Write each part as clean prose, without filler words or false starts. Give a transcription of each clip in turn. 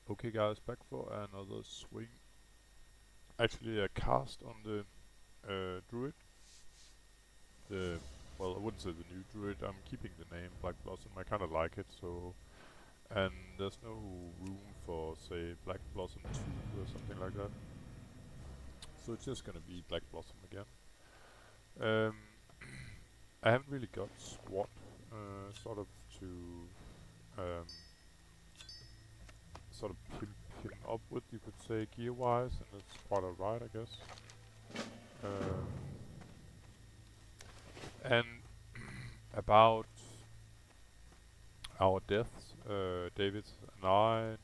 Okay guys, back for another swing. Actually a cast on the druid. The well, I wouldn't say the new druid. I'm keeping the name Black Blossom. I kind of like it. So, and there's no room for say Black Blossom 2 or something like that. So it's just gonna be Black Blossom again. Um, I haven't really got SWAT sort of to um, sort of pimp him up with, you could say, gear wise, and it's quite alright, I guess. Um, and about our deaths, David and I.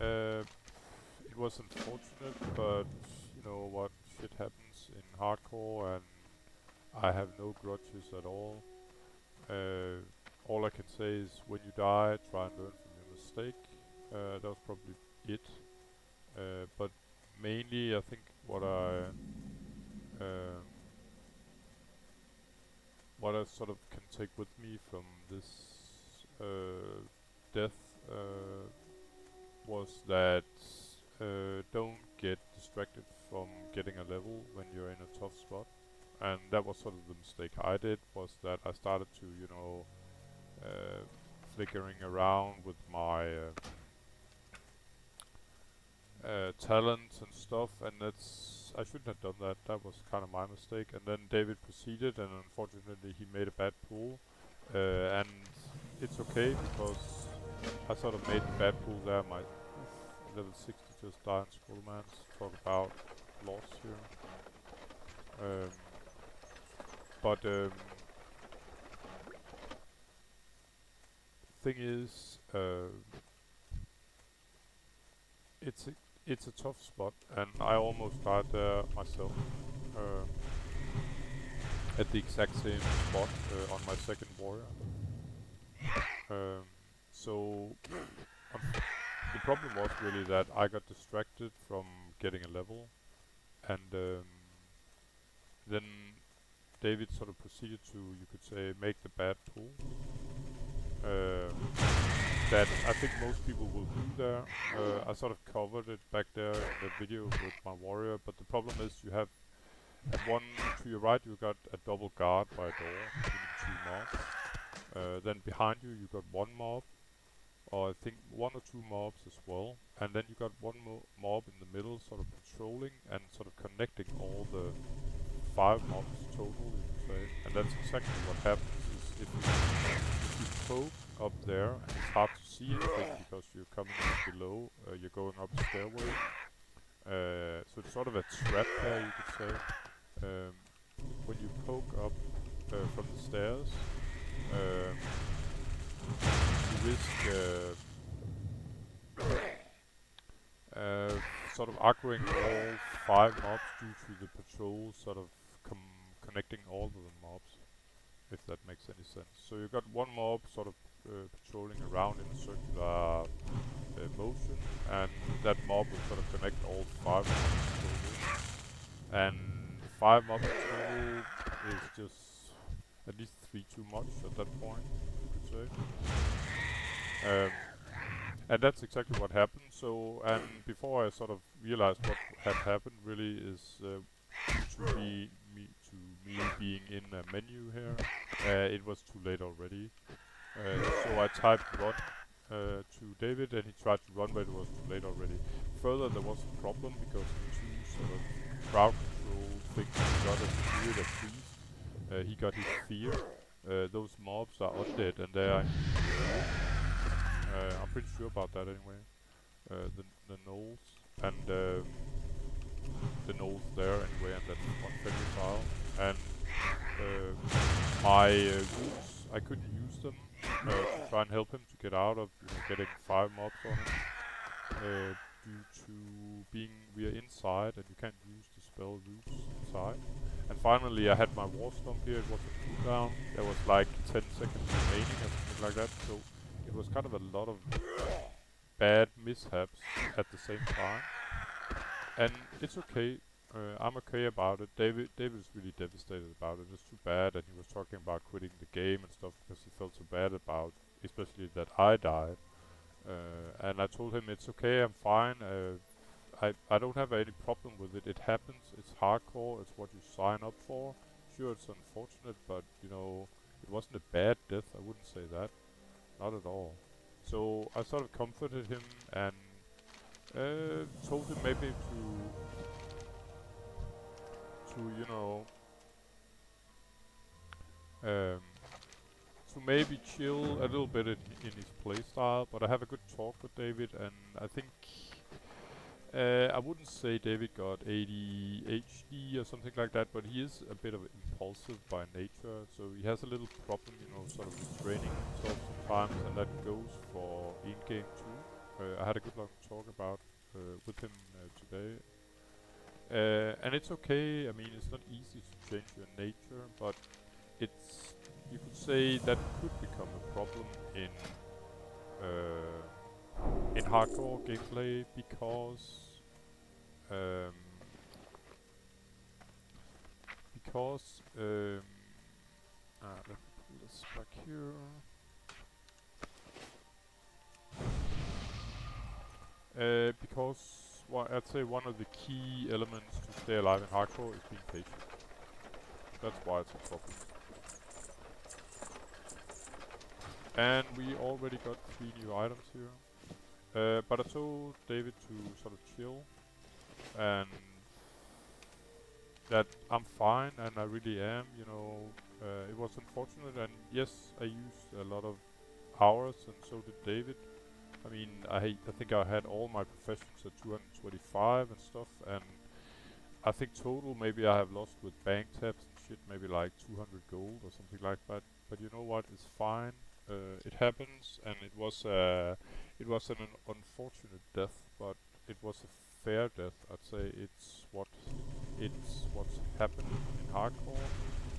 It was unfortunate, but you know what, shit happens in hardcore, and I have no grudges at all. Uh, all I can say is when you die, try and learn from your mistake. That was probably it. But mainly, I think um, what I sort of can take with me from this death was that don't get distracted from getting a level when you're in a tough spot. And that was sort of the mistake I did, was that I started to, uh, flickering around with my talents and stuff, and I shouldn't have done that. That was kind of my mistake. And then David proceeded, and unfortunately he made a bad pull, and it's okay because I sort of made the bad pull there. My level 60 just died in Scrollman's. Talk about loss here. Um, but thing is, it's a, it's a tough spot, and I almost died there myself. Um, at the exact same spot on my second warrior. Um, so the problem was really that I got distracted from getting a level, and then David sort of proceeded to, you could say, make the bad pull. Um, that I think most people will do there. I sort of covered it back there in the video with my warrior, but the problem is you have at one to your right you got a double guard by a door, meaning 2 mobs. Then behind you you got 1 mob, or I think 1 or 2 mobs as well, and then you got one mob in the middle, sort of patrolling and sort of connecting all the 5 mobs total, you could say. And that's exactly what happens is if you poke up there, and it's hard to see anything because you're coming in below, you're going up the stairway. So it's sort of a trap there, you could say. Um, when you poke up from the stairs, um, you risk sort of aggroing all 5 mobs due to the patrol sort of connecting all of the mobs, if that makes any sense. So you got 1 mob sort of patrolling around in a circular motion, and that mob will sort of connect all 5 mobs total. And 5 mobs total is just at least 3 too much at that point, you could say. And that's exactly what happened. So, and before I sort of realized what had happened, really is to me being in a menu here, it was too late already. So I typed run to David, and he tried to run, but it was too late already. Further, there was a problem because the 2 sort of crowd control things he got as a druid, a priest. He got his fear. Those mobs are undead, and they are. I'm pretty sure about that anyway. The gnolls and the gnolls there anyway, and that's one friendly file. And my roots, I couldn't use them to try and help him to get out of getting 5 mobs on him due to we are inside and you can't use the spell roots inside. And finally I had my war stomp here. It was a cooldown. There was like 10 seconds remaining or something like that. So it was kind of a lot of bad mishaps at the same time. And it's okay. I'm okay about it. David is really devastated about it. It's too bad, and he was talking about quitting the game and stuff because he felt so bad about, especially that I died. And I told him it's okay, I'm fine. I don't have any problem with it. It happens. It's hardcore. It's what you sign up for. Sure, it's unfortunate, but you know, it wasn't a bad death. I wouldn't say that, not at all. So I sort of comforted him and told him maybe to you know um, to maybe chill a little bit in his playstyle. But I have a good talk with David, and I think I wouldn't say David got ADHD or something like that, but he is a bit of impulsive by nature, so he has a little problem, you know, sort of restraining himself sometimes, and that goes for in-game too. I had a good long talk about with him today, and it's okay. I mean, it's not easy to change your nature, but it's you could say that could become a problem in hardcore gameplay um, because let me pull this back here. Because I'd say one of the key elements to stay alive in hardcore is being patient. That's why it's a problem. And we already got 3 new items here. But I told David to sort of chill and that I'm fine, and I really am. You know, it was unfortunate, and yes, I used a lot of hours, and so did David. I mean, I think I had all my professions at 225 and stuff, and I think total maybe I have lost with bank taps and shit, maybe like 200 gold or something like that. But you know what? It's fine. It happens, and it was an unfortunate death, but it was a fair death. I'd say it's what's happened in hardcore,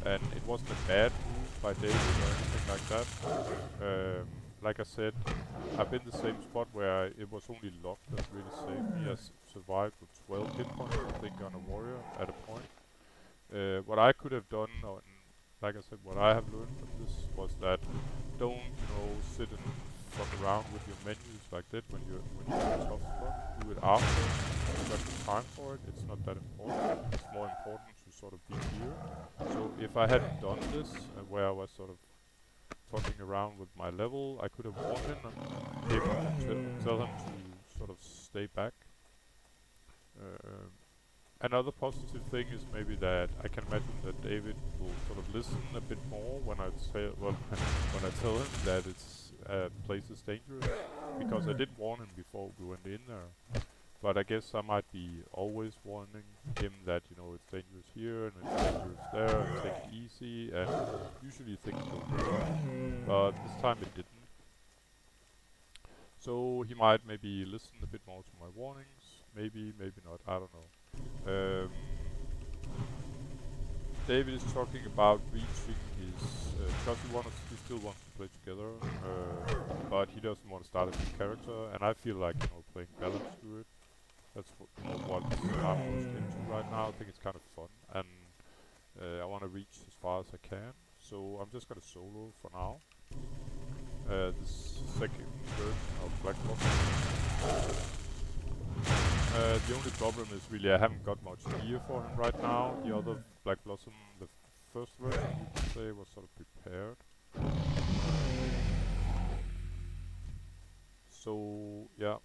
and it wasn't a bad move by David or anything like that. Like I said, I've been in the same spot where it was only luck that really saved me. I survived with 12 hit points, I think, on a warrior at a point. What I could have done, like I said, what I have learned from this was that don't, you know, sit and fuck around with your menus like that when you're in a tough spot. Do it after. You've got the time for it. It's not that important. It's more important to sort of be here. So if I hadn't done this, where I was sort of fucking around with my level, I could have warned him and able to tell him to sort of stay back. Another positive thing is maybe that I can imagine that David will sort of listen a bit more when I say, well, when I tell him that it's place is dangerous, because I did warn him before we went in there. But I guess I might be always warning him that, you know, it's dangerous here and it's dangerous there, and take it easy, and usually things go well. But this time it didn't. So he might maybe listen a bit more to my warnings. Maybe, maybe not. I don't know. David is talking about reaching his because he still wants to play together, but he doesn't want to start a new character, and I feel like, you know, playing balanced druid. That's what I'm most into right now. I think it's kind of fun, and I want to reach as far as I can. So I'm just gonna solo for now. This second version of Black Blossom. The only problem is really I haven't got much gear for him right now. The other Black Blossom, the first version, you could say, was sort of prepared. So yeah,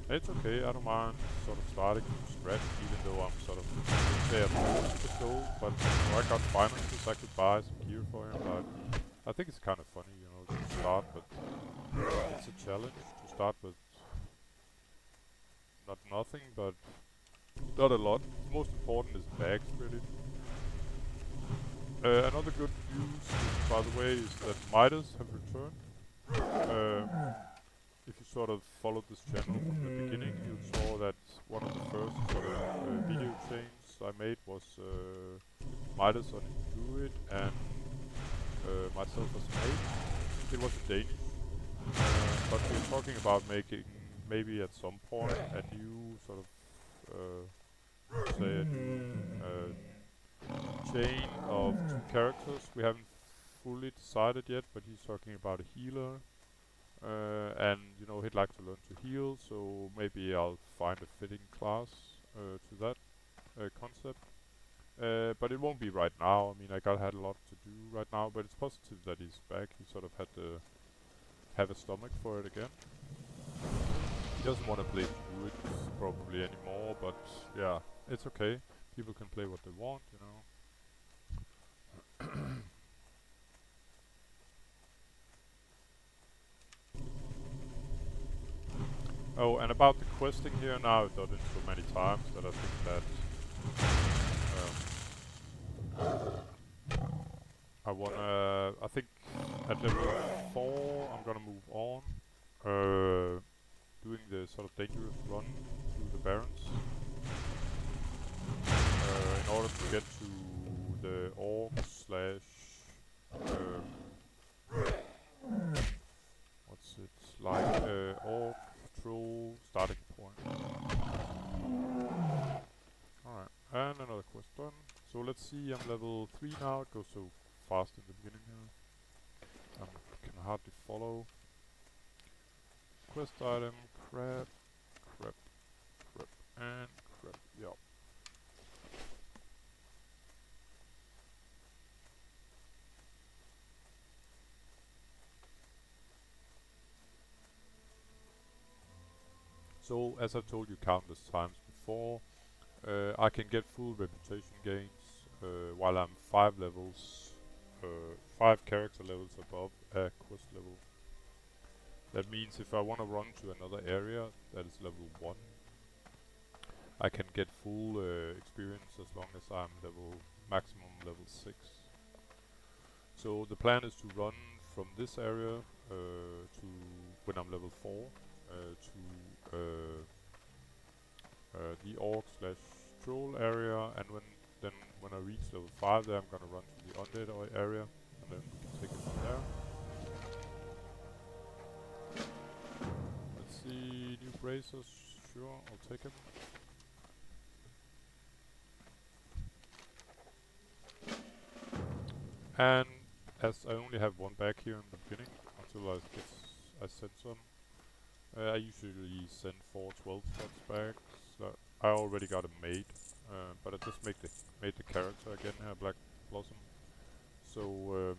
it's okay. I don't mind sort of starting from scratch, even though I'm sort of, say, I'm forced to go. But you know, I got finances, I could buy some gear for him. But I think it's kind of funny, you know, to start with. It's a challenge to start with. Not nothing, but not a lot. The most important is bags, really. Another good news, by the way, is that Midas have returned. If you sort of followed this channel from the beginning, you saw that one of the first sort of video chains I made was Midas on his druid and myself as a mage. It was in Danish, but we're talking about making maybe at some point a new sort of say a new chain of 2 characters. We haven't fully decided yet, but he's talking about a healer And you know, he'd like to learn to heal, so maybe I'll find a fitting class to that concept. But it won't be right now. I mean, had a lot to do right now, but it's positive that he's back. He sort of had to have a stomach for it again. He doesn't want to play druid probably anymore, but yeah, it's okay. People can play what they want, you know. Oh, and about the questing here, now I've done it so many times that I think that I think at level 4 I'm gonna move on. Doing the sort of dangerous run through the barrens. In order to get to the orc slash what's it like? Orc troll starting point. Alright, and another quest done. So let's see, I'm level 3 now. It goes so fast in the beginning here. I can hardly follow. Quest item, crab, crab, crab, and crab. Yup. So, as I've told you countless times before, I can get full reputation gains while I'm 5 levels, 5 character levels above a quest level. That means if I want to run to another area that is level 1, I can get full experience as long as I'm maximum level 6. So the plan is to run from this area to when I'm level 4 to the orc slash troll area, and when I reach level 5 there I'm gonna run to the undead area, and then we can take it from there. Let's see, new bracers, sure, I'll take them. And as I only have one bag here in the beginning, until I send some, I usually send 4 12 spots bags. I already got it made, but I just made the character again here, Black Blossom. So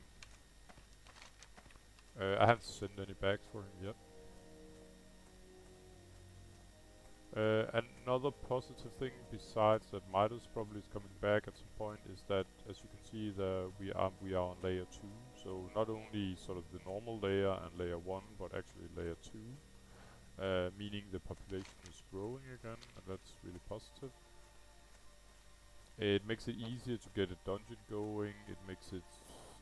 I haven't sent any bags for him yet. Another positive thing besides that Midas probably is coming back at some point is that, as you can see, we are on layer 2. So not only sort of the normal layer and layer 1, but actually layer 2. Meaning the population is growing again, and that's really positive. It makes it easier to get a dungeon going, it makes it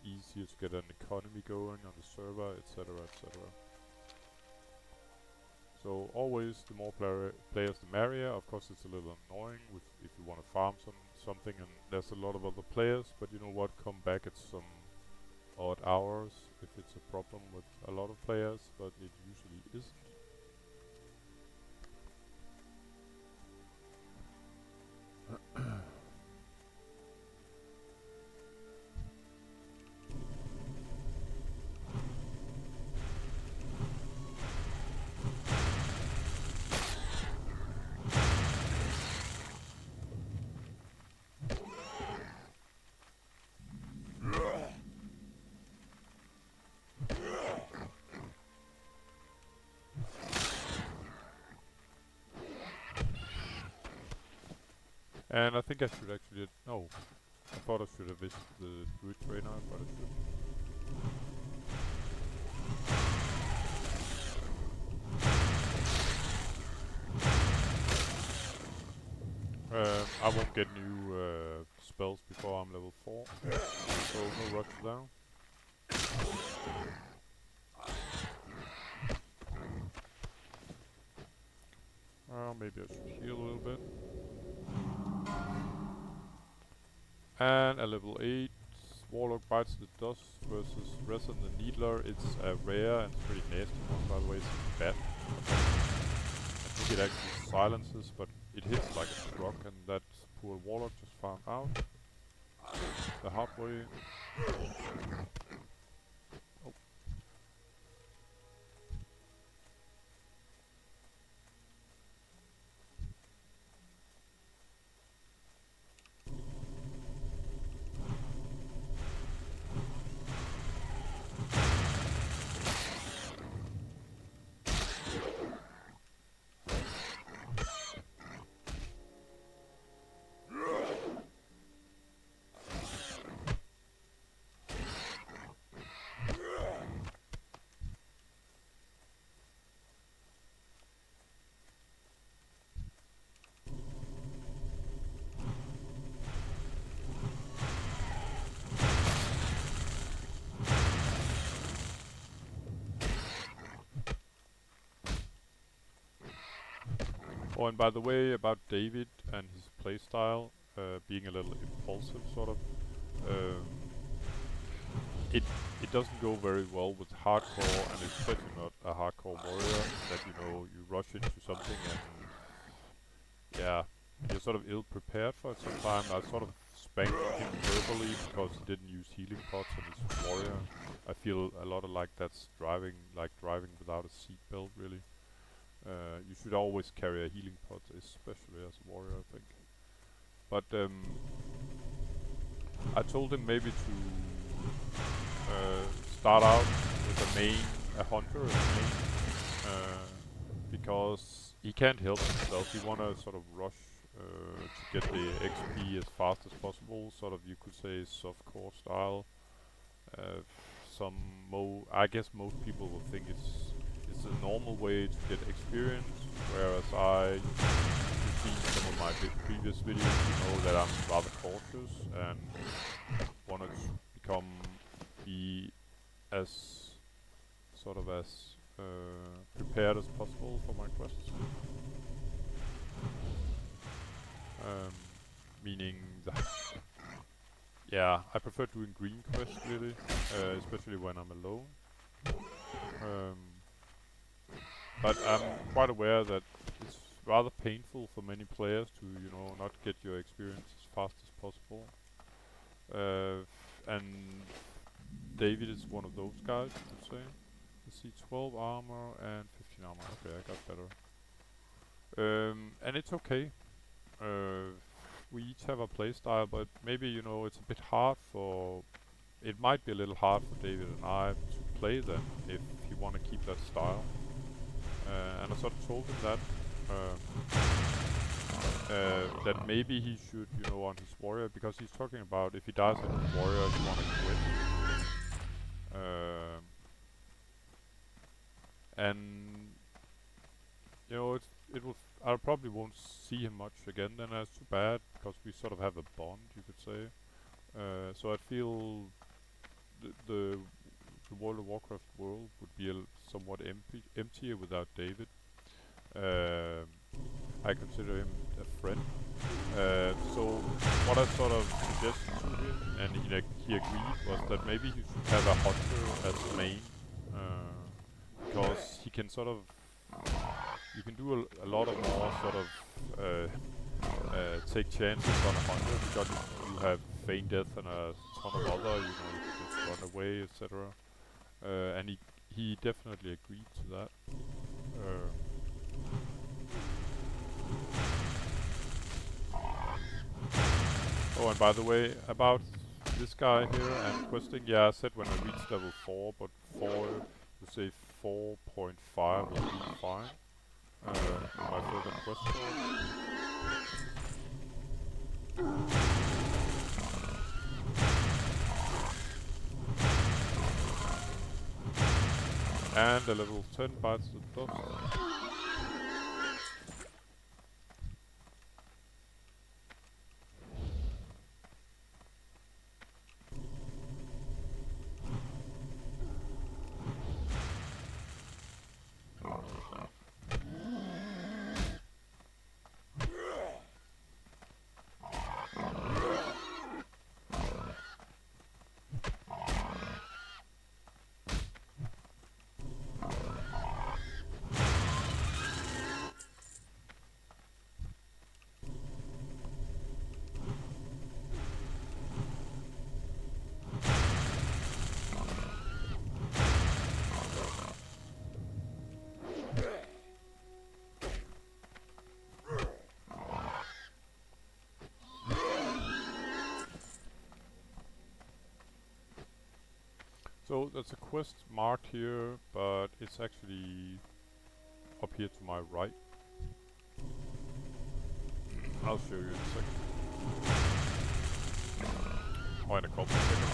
easier to get an economy going on the server, etc, etc. So always the more players the merrier. Of course it's a little annoying if you want to farm something and there's a lot of other players, but you know what, come back at some odd hours if it's a problem with a lot of players, but it usually isn't. And I think I should actually... No. I thought I should have visited the druid trainer, but I shouldn't. I won't get new spells before I'm level 4, so no rush there. Maybe I should heal a little bit. And a level 8 Warlock Bites the Dust versus Resin the Needler. It's a rare and pretty nasty one, by the way, it's bad. I think it actually silences, but it hits like a truck, and that poor Warlock just found out the hard way. Oh. Oh, and by the way, about David and his playstyle, being a little impulsive, sort of. Um, it doesn't go very well with hardcore, and especially not a hardcore warrior. That you rush into something and yeah, you're sort of ill prepared for it. Sometimes I sort of spanked him verbally because he didn't use healing pots on his warrior. I feel a lot of like that's driving without a seatbelt, really. You should always carry a healing pot, especially as a warrior, I think. But I told him maybe to start out with a hunter as a main, because he can't help himself. He wanna sort of rush to get the XP as fast as possible, sort of you could say softcore style. Uh, I guess most people will think it's a normal way to get experience, whereas you've seen some of my previous videos, you know that I'm rather cautious and want to be as sort of as prepared as possible for my quests. Meaning yeah, I prefer doing green quests really, especially when I'm alone. But I'm quite aware that it's rather painful for many players to, not get your experience as fast as possible. And David is one of those guys, I would say. Let's see, 12 armor and 15 armor. Okay, I got better. And it's okay. We each have a playstyle, but maybe, it's a bit hard for... It might be a little hard for David and I to play them if you want to keep that style. And I sort of told him that maybe he should, on his warrior, because he's talking about if he dies on his warrior, he want to quit. And I probably won't see him much again. Then that's too bad because we sort of have a bond, you could say. So I feel the World of Warcraft world would be somewhat emptier without David. I consider him a friend. So what I sort of suggested to him, and he agreed, was that maybe he should have a hunter as main, because he can sort of, you can do a lot of more sort of take chances on a hunter because you have feign death and a ton of other, you can just run away, etc. And he definitely agreed to that. Oh, and by the way, about this guy here and questing, yeah, I said when I reached level 4, but 4, you say 4.5 will be fine. My further quest forward. And a level 10 bites the dust. So there's a quest marked here, but it's actually up here to my right. I'll show you in a second. Or in a couple of seconds.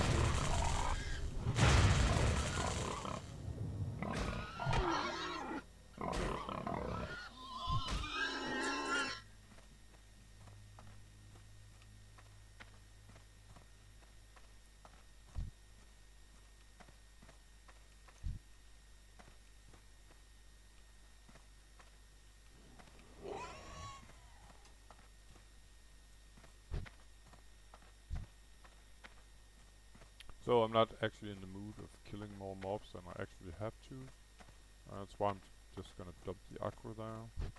So I'm not actually in the mood of killing more mobs than I actually have to. That's why I'm just gonna dump the aggro there.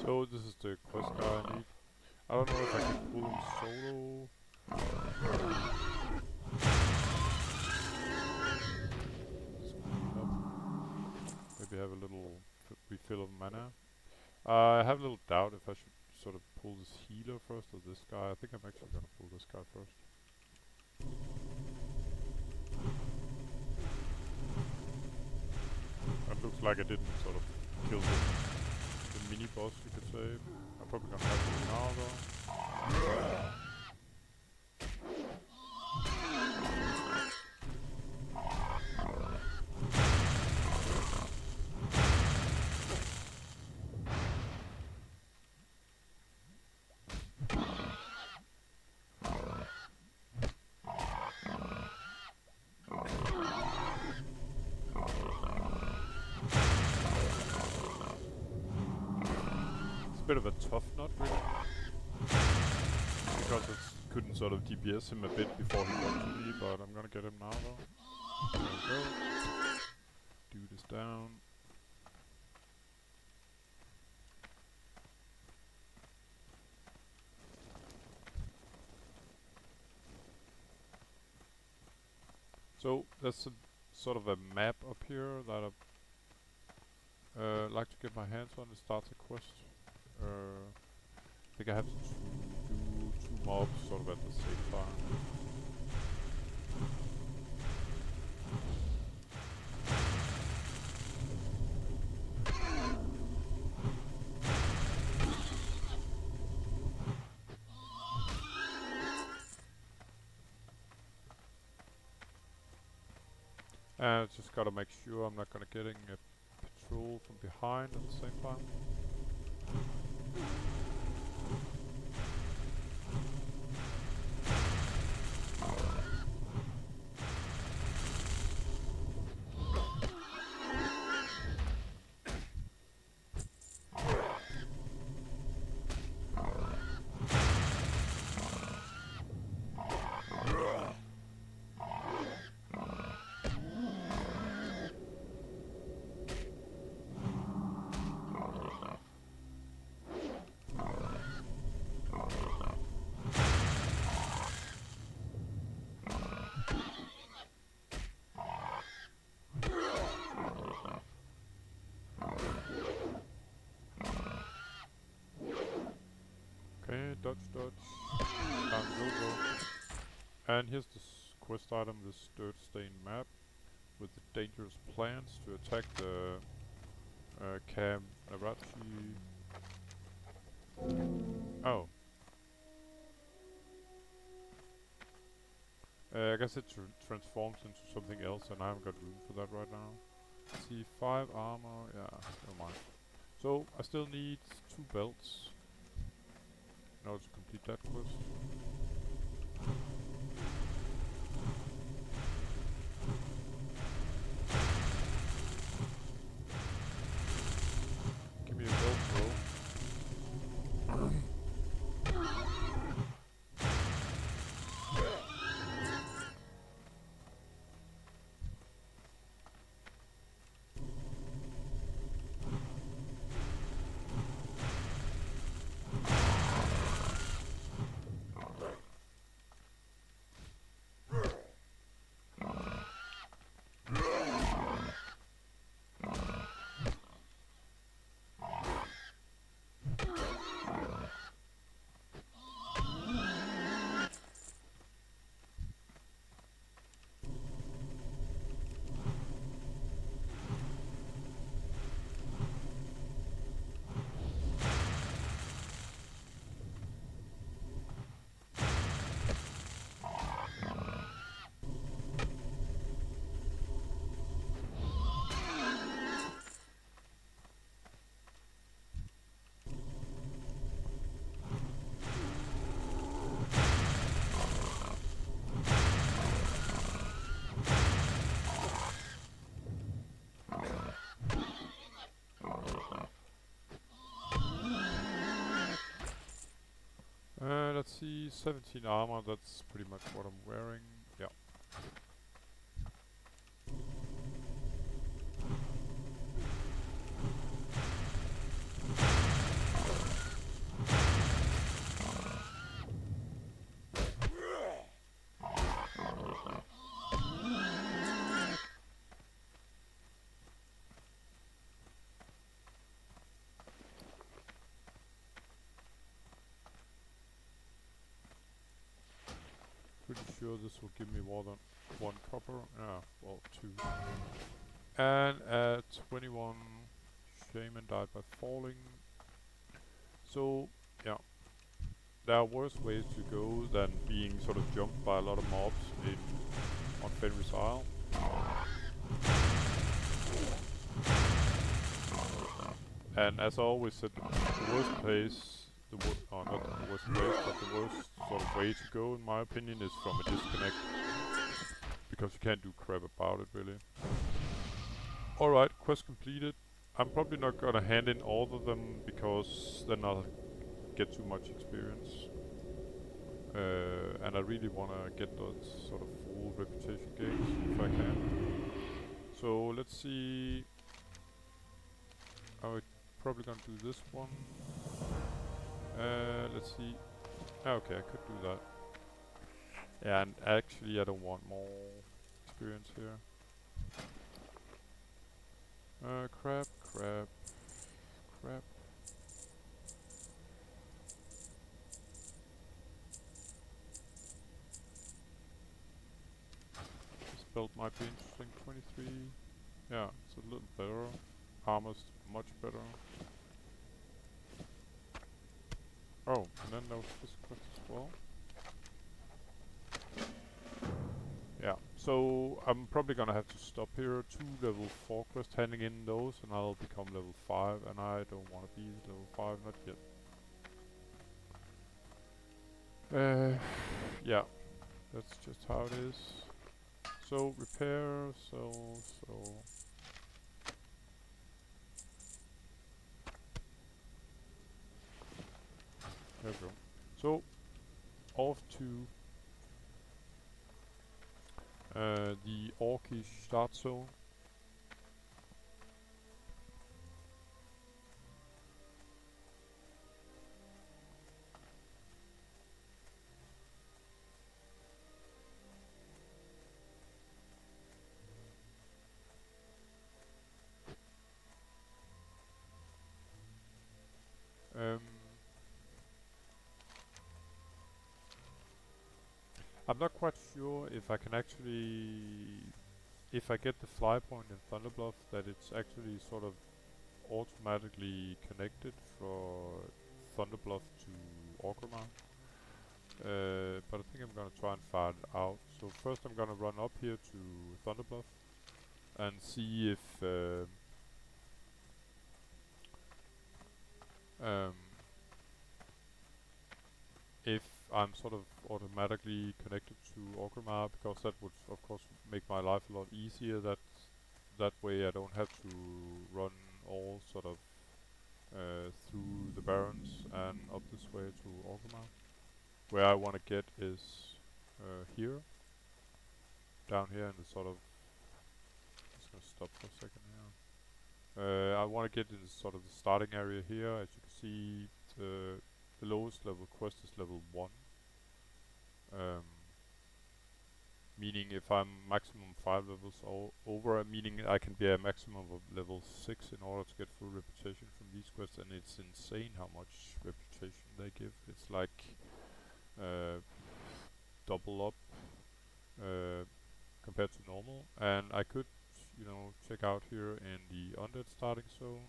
So this is the quest guy I need. I don't know if I can pull him solo. Speed up. Maybe have a little refill of mana. I have a little doubt if I should sort of pull this healer first or this guy. I think I'm actually gonna pull this guy first. It looks like I didn't sort of kill the mini boss, you could say. I'm probably gonna have it now though. Bit of a tough nut, really, because I couldn't sort of DPS him a bit before he got to me, but I'm gonna get him now though. There we go. Do this down. So there's a sort of a map up here that I like to get my hands on. It starts a quest. I think I have to do 2 mobs sort of at the same time. And I just gotta make sure I'm not gonna getting a patrol from behind at the same time. And here's this quest item, this dirt stained map with the dangerous plans to attack the Camp Narachi. Oh. I guess it transforms into something else and I haven't got room for that right now. Let's see, 5 armor, yeah, never mind. So, I still need 2 belts in order to complete that quest. Give me a belt, bro. Let's see, 17 armor, that's pretty much what I'm wearing. Yeah. Pretty sure this will give me more than 1 copper. Yeah, well, 2. And at 21, Shaman died by falling. So, yeah. There are worse ways to go than being sort of jumped by a lot of mobs on Fenris Isle. And as I always said, the worst place, not the worst place, but the worst sort of way to go, in my opinion, is from a disconnect. Because you can't do crap about it, really. Alright, quest completed. I'm probably not gonna hand in all of them, because then I'll get too much experience. And I really wanna get those sort of full reputation gains, if I can. So, let's see. I'm probably gonna do this one. Let's see. Okay, I could do that. Yeah, and actually I don't want more experience here. Crap. This belt might be interesting, 23. Yeah, it's a little better. Armor's much better. Oh, and then there was this quest as well. Yeah, so I'm probably gonna have to stop here. 2 level 4 quests, handing in those, and I'll become level 5, and I don't want to be level 5, not yet. Yeah, that's just how it is. So, repair, so... There we go. So, off to the Orcish start zone. I'm not quite sure if I can actually, if I get the fly point in Thunderbluff, that it's actually sort of automatically connected for Thunderbluff to Orgrimmar. But I think I'm gonna try and find out. So first I'm gonna run up here to Thunderbluff and see um, if I'm sort of automatically connected to Orgrimmar, because that would of course make my life a lot easier. That way I don't have to run all sort of through the Barrens and up this way to Orgrimmar. Where I want to get is here, down here in the sort of. Just gonna stop for a second here. I want to get in sort of the starting area here. As you can see, the lowest level quest is level 1. Um, meaning if I'm maximum 5 levels over, meaning I can be a maximum of level 6 in order to get full reputation from these quests, and it's insane how much reputation they give. It's like double up compared to normal, and I could, you know, check out here in the undead starting zone.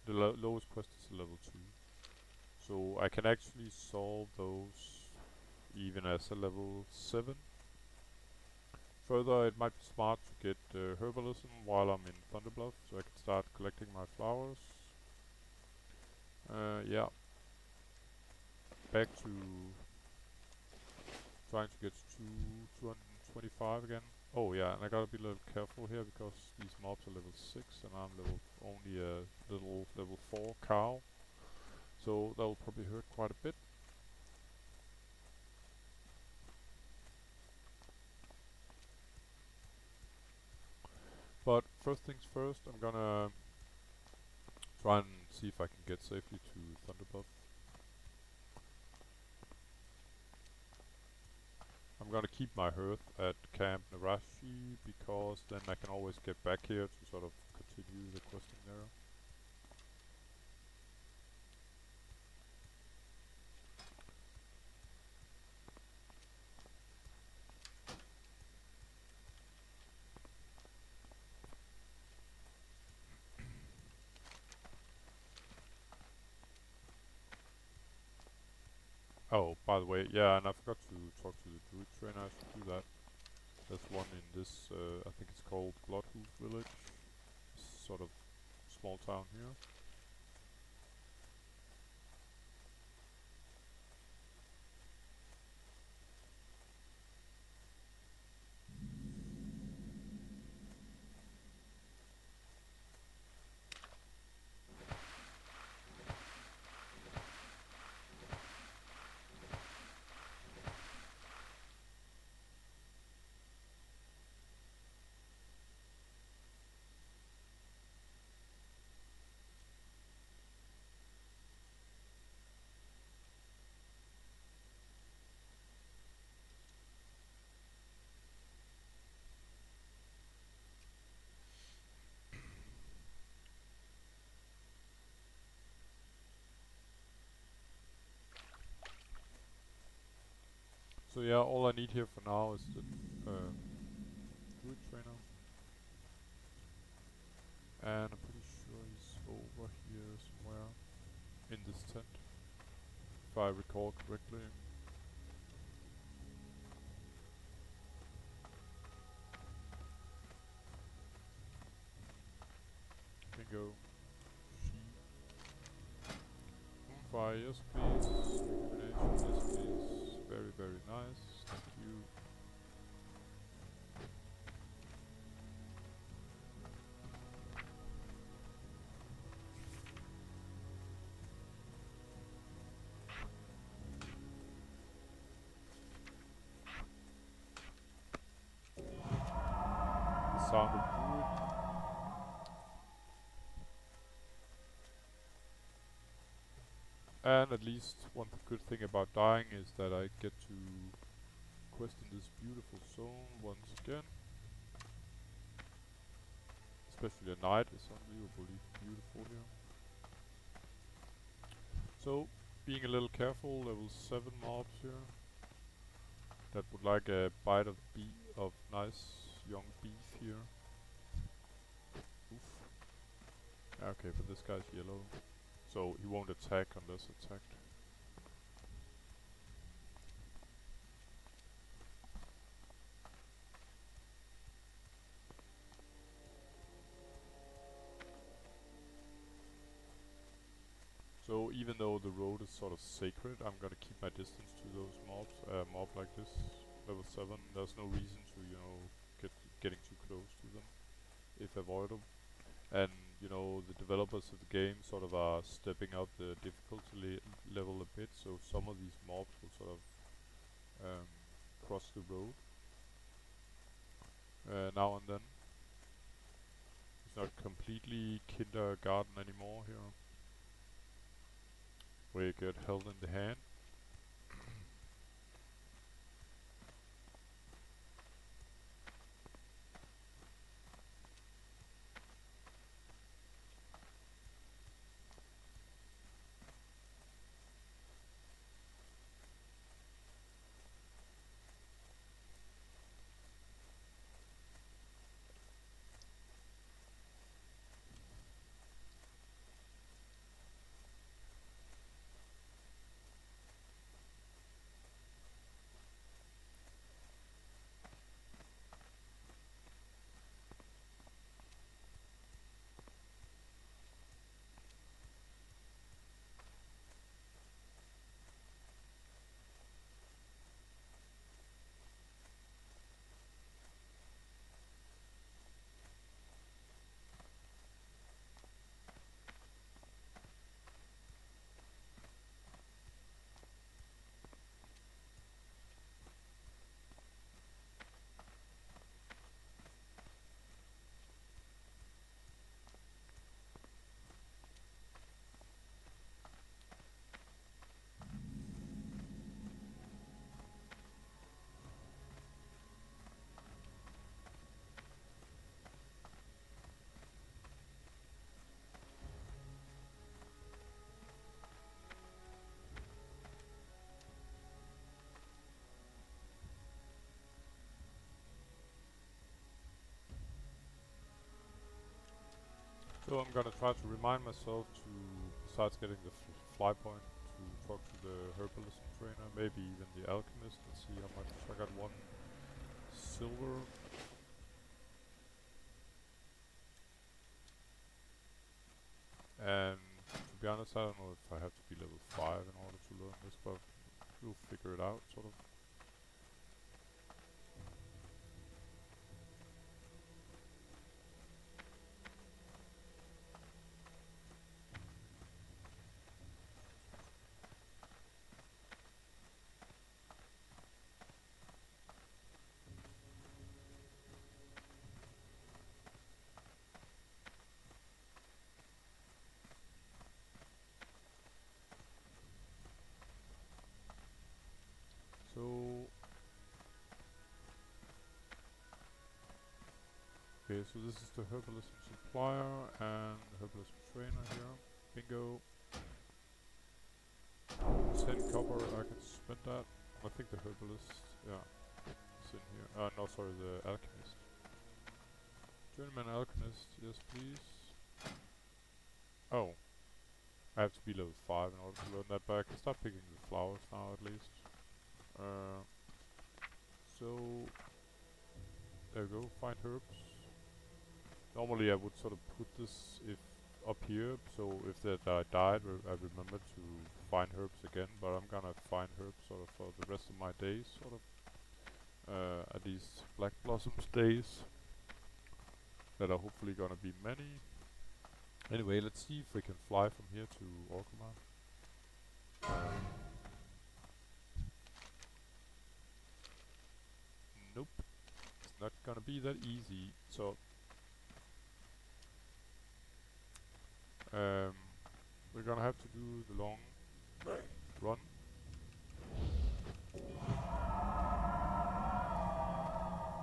The lowest quest is level 2, so I can actually solve those even as a level 7. Further, it might be smart to get herbalism while I'm in Thunderbluff, so I can start collecting my flowers. Yeah, back to trying to get to 225 again. Oh yeah, and I gotta be a little careful here because these mobs are level 6 and I'm only a little level 4 cow. So that'll probably hurt quite a bit. But first things first, I'm gonna try and see if I can get safely to Thunderbuff. I'm gonna keep my hearth at Camp Narashi because then I can always get back here to sort of continue the questing there. Oh, by the way, yeah, and I forgot to talk to the druid trainer. I should do that. There's one in this, I think it's called Bloodhoof Village. Sort of small town here. So yeah, all I need here for now is the druid trainer. And I'm pretty sure he's over here somewhere in this tent, if I recall correctly. Bingo. Moonfire, yes please. Rejuvenation, yes please. Very, very nice. Thank you. The sound of druid. And at least one good thing about dying is that I get to quest in this beautiful zone once again. Especially at night, it's unbelievably beautiful here. So, being a little careful, level 7 mobs here. that would like a bite of nice young beef here. Oof. Okay, but this guy's yellow, so he won't attack unless attacked. So even though the road is sort of sacred, I'm gonna keep my distance to those mobs. Mob like this, level 7, there's no reason to, you know, getting too close to them, if avoidable. And, you know, the developers of the game sort of are stepping up the difficulty level a bit, so some of these mobs will sort of cross the road now and then. It's not completely kindergarten anymore here, where you get held in the hand. So I'm gonna try to remind myself to, besides getting the fly point, to talk to the herbalism trainer, maybe even the alchemist, and see how much. I got 1 silver. And to be honest, I don't know if I have to be level 5 in order to learn this, but we'll figure it out, sort of. So okay, so this is the herbalism supplier and the herbalism trainer here. Bingo. 10 copper, I can spend that. I think the herbalist, yeah, is in here. No, sorry, the alchemist. Journeyman alchemist, yes please. Oh, I have to be level 5 in order to learn that, but I can start picking the flowers now at least. So, there we go, find herbs. Normally I would sort of put this up here, so if that I died, I remember to find herbs again, but I'm gonna find herbs sort of for the rest of my days, sort of. At least Black Blossom's days. That are hopefully gonna be many. Anyway, let's see if we can fly from here to Orkomar. Nope. It's not gonna be that easy. So we're gonna have to do the long run.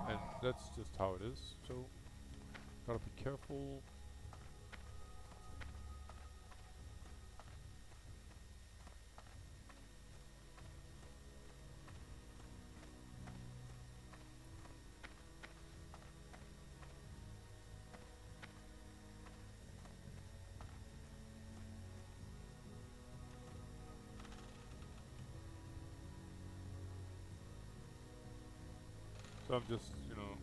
And that's just how it is. So gotta be careful. So I'm just, you know,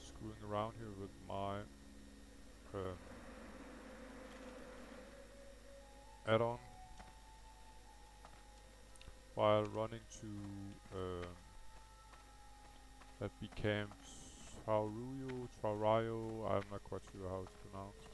screwing around here with my add-on while running to that became Traurayo, I'm not quite sure how it's pronounced.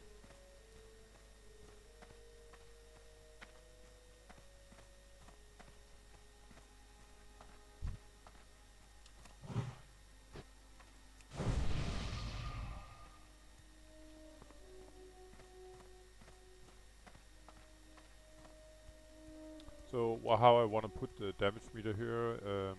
So how I want to put the damage meter here,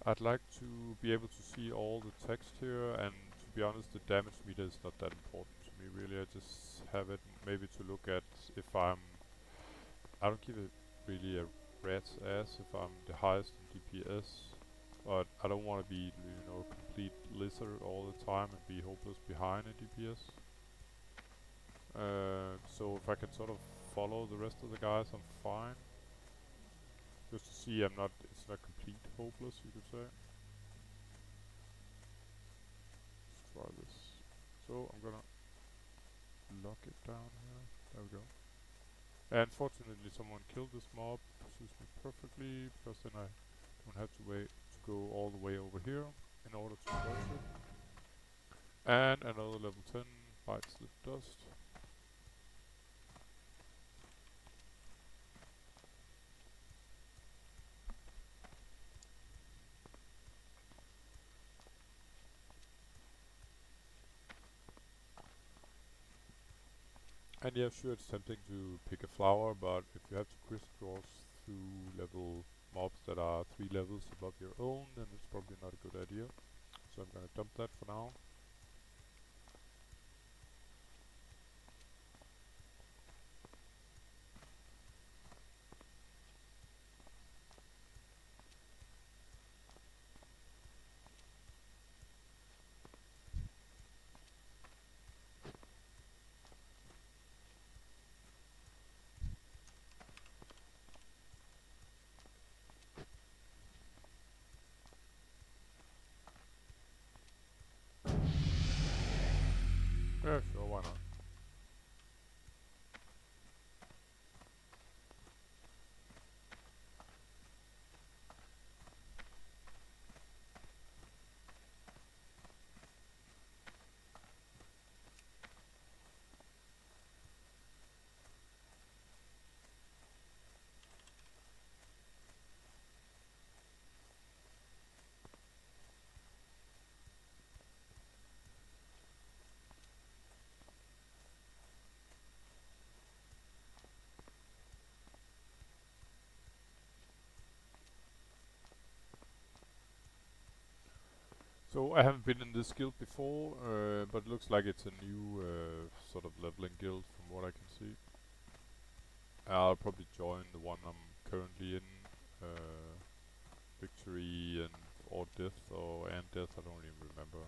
I'd like to be able to see all the text here, and to be honest, the damage meter is not that important to me really. I just have it maybe to look at if I don't give it really a rat's ass if I'm the highest in DPS, but I don't want to be, you know, a complete lizard all the time and be hopeless behind in DPS. So if I can sort of follow the rest of the guys, I'm fine. Just to see it's not complete hopeless, you could say. Let's try this. So I'm gonna lock it down here. There we go. And fortunately someone killed this mob, suits me perfectly, because then I don't have to wait to go all the way over here in order to crush it. And another level 10 bites the dust. And yeah, sure, it's tempting to pick a flower, but if you have to crisscross through level mobs that are 3 levels above your own, then it's probably not a good idea. So I'm gonna dump that for now. Yeah, sure, why not? So I haven't been in this guild before, but it looks like it's a new sort of leveling guild from what I can see. I'll probably join the one I'm currently in, Victory or Death and Death, I don't even remember.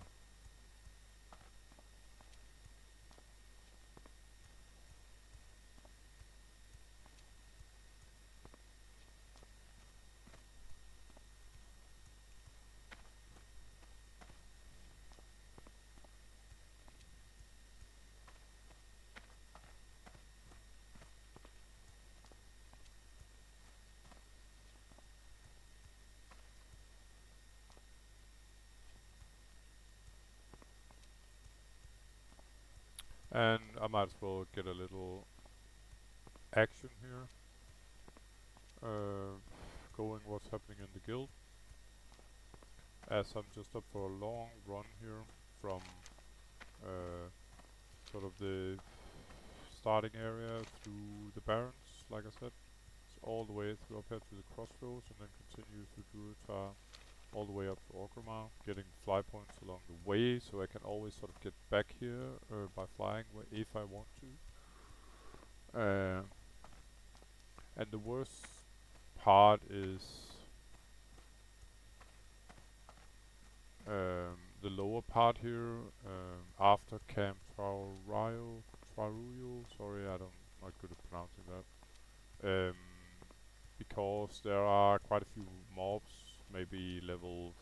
And I might as well get a little action here, going what's happening in the guild, as I'm just up for a long run here from sort of the starting area through the Barrens, like I said. It's all the way through up here to the crossroads and then continue through Durotar all the way up to Orgrimmar, getting fly points along the way so I can always sort of get back here by flying if I want to. And the worst part is the lower part here, after Camp Traurayo, sorry, I'm not good at pronouncing that. Because there are quite a few mobs, maybe level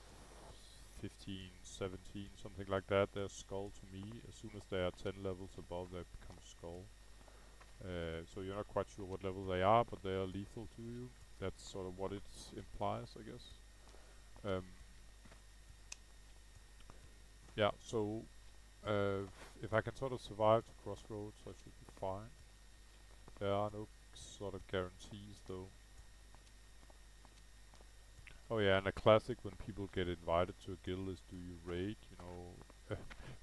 15, 17, something like that. They're skull to me. As soon as they are 10 levels above, they become skull. So you're not quite sure what level they are, but they are lethal to you. That's sort of what it implies, I guess. Yeah, so if I can sort of survive to crossroads, I should be fine. There are no sort of guarantees, though. Oh yeah, and a classic when people get invited to a guild is, do you raid? You know,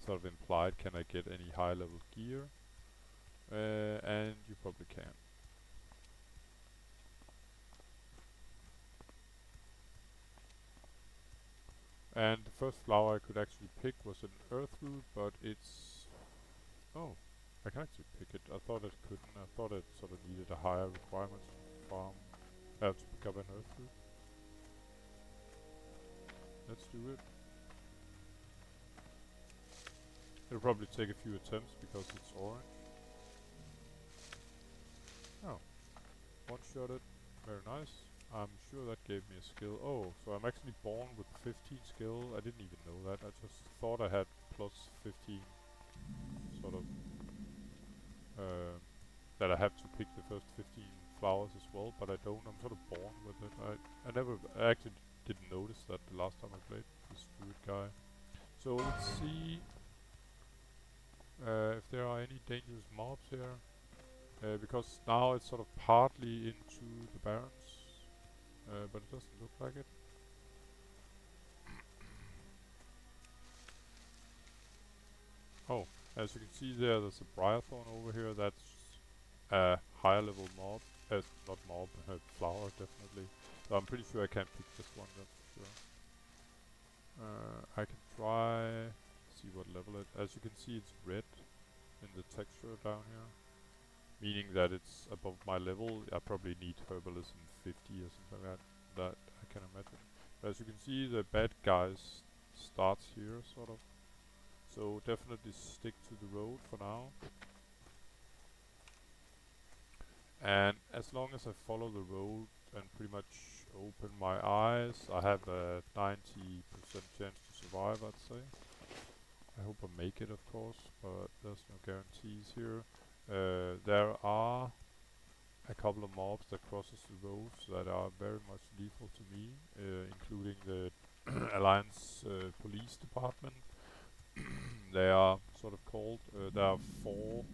sort of implied, can I get any high level gear? And you probably can. And the first flower I could actually pick was an earth root, but it's... Oh, I can actually pick it. I thought it couldn't. I thought it sort of needed a higher requirement to farm, to pick up an earth root. Let's do it. It'll probably take a few attempts because it's orange. Oh, one-shot it. Very nice. I'm sure that gave me a skill. Oh, so I'm actually born with 15 skill. I didn't even know that. I just thought I had plus 15 sort of that I have to pick the first 15 flowers as well, but I don't. I'm sort of born with it. I actually didn't notice that the last time I played this druid guy. So let's see if there are any dangerous mobs here, because now it's sort of partly into the barrens, but it doesn't look like it. Oh, as you can see there's a Briarthorn over here. That's a higher level mob. Not mob, flower definitely. So I'm pretty sure I can pick this one, that's for sure. I can try see what level it. As you can see, it's red in the texture down here, meaning that it's above my level. I probably need herbalism 50 or something like that. I can imagine. But as you can see, the bad guys starts here, sort of. So definitely stick to the road for now. And as long as I follow the road and pretty much open my eyes, I have a 90% chance to survive, I'd say. I hope I make it, of course, but there's no guarantees here. There are a couple of mobs that crosses the roads that are very much lethal to me, including the Alliance Police Department. They are sort of called. There are 4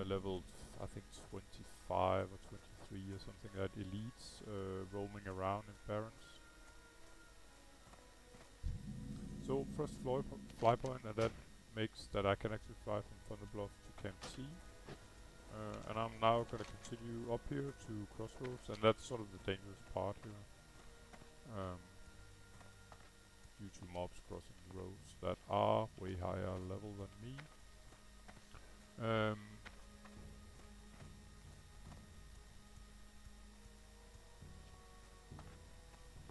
level, I think 25 or 23 or something, that elites roaming around in barrens. So first fly point, and that makes that I can actually fly from Thunderbluff to Camp T. And I'm now going to continue up here to Crossroads, and that's sort of the dangerous part here. Due to mobs crossing the roads that are way higher level than me.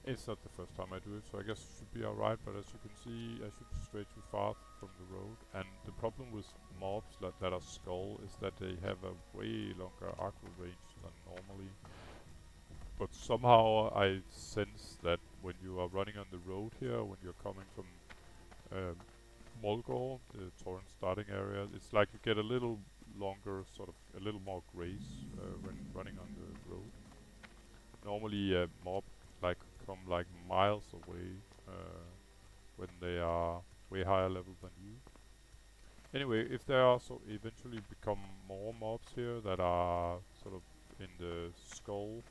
It's not the first time I do it, so I guess it should be alright, but as you can see, I should stray too far from the road. And the problem with mobs that are skull is that they have a way longer aggro range than normally. But somehow I sense that when you are running on the road here, when you're coming from Mulgore, the torrent starting area, it's like you get a little longer, sort of a little more grace when running on the road. Normally a mob come like miles away when they are way higher level than you. Anyway, if there are eventually become more mobs here that are sort of in the skull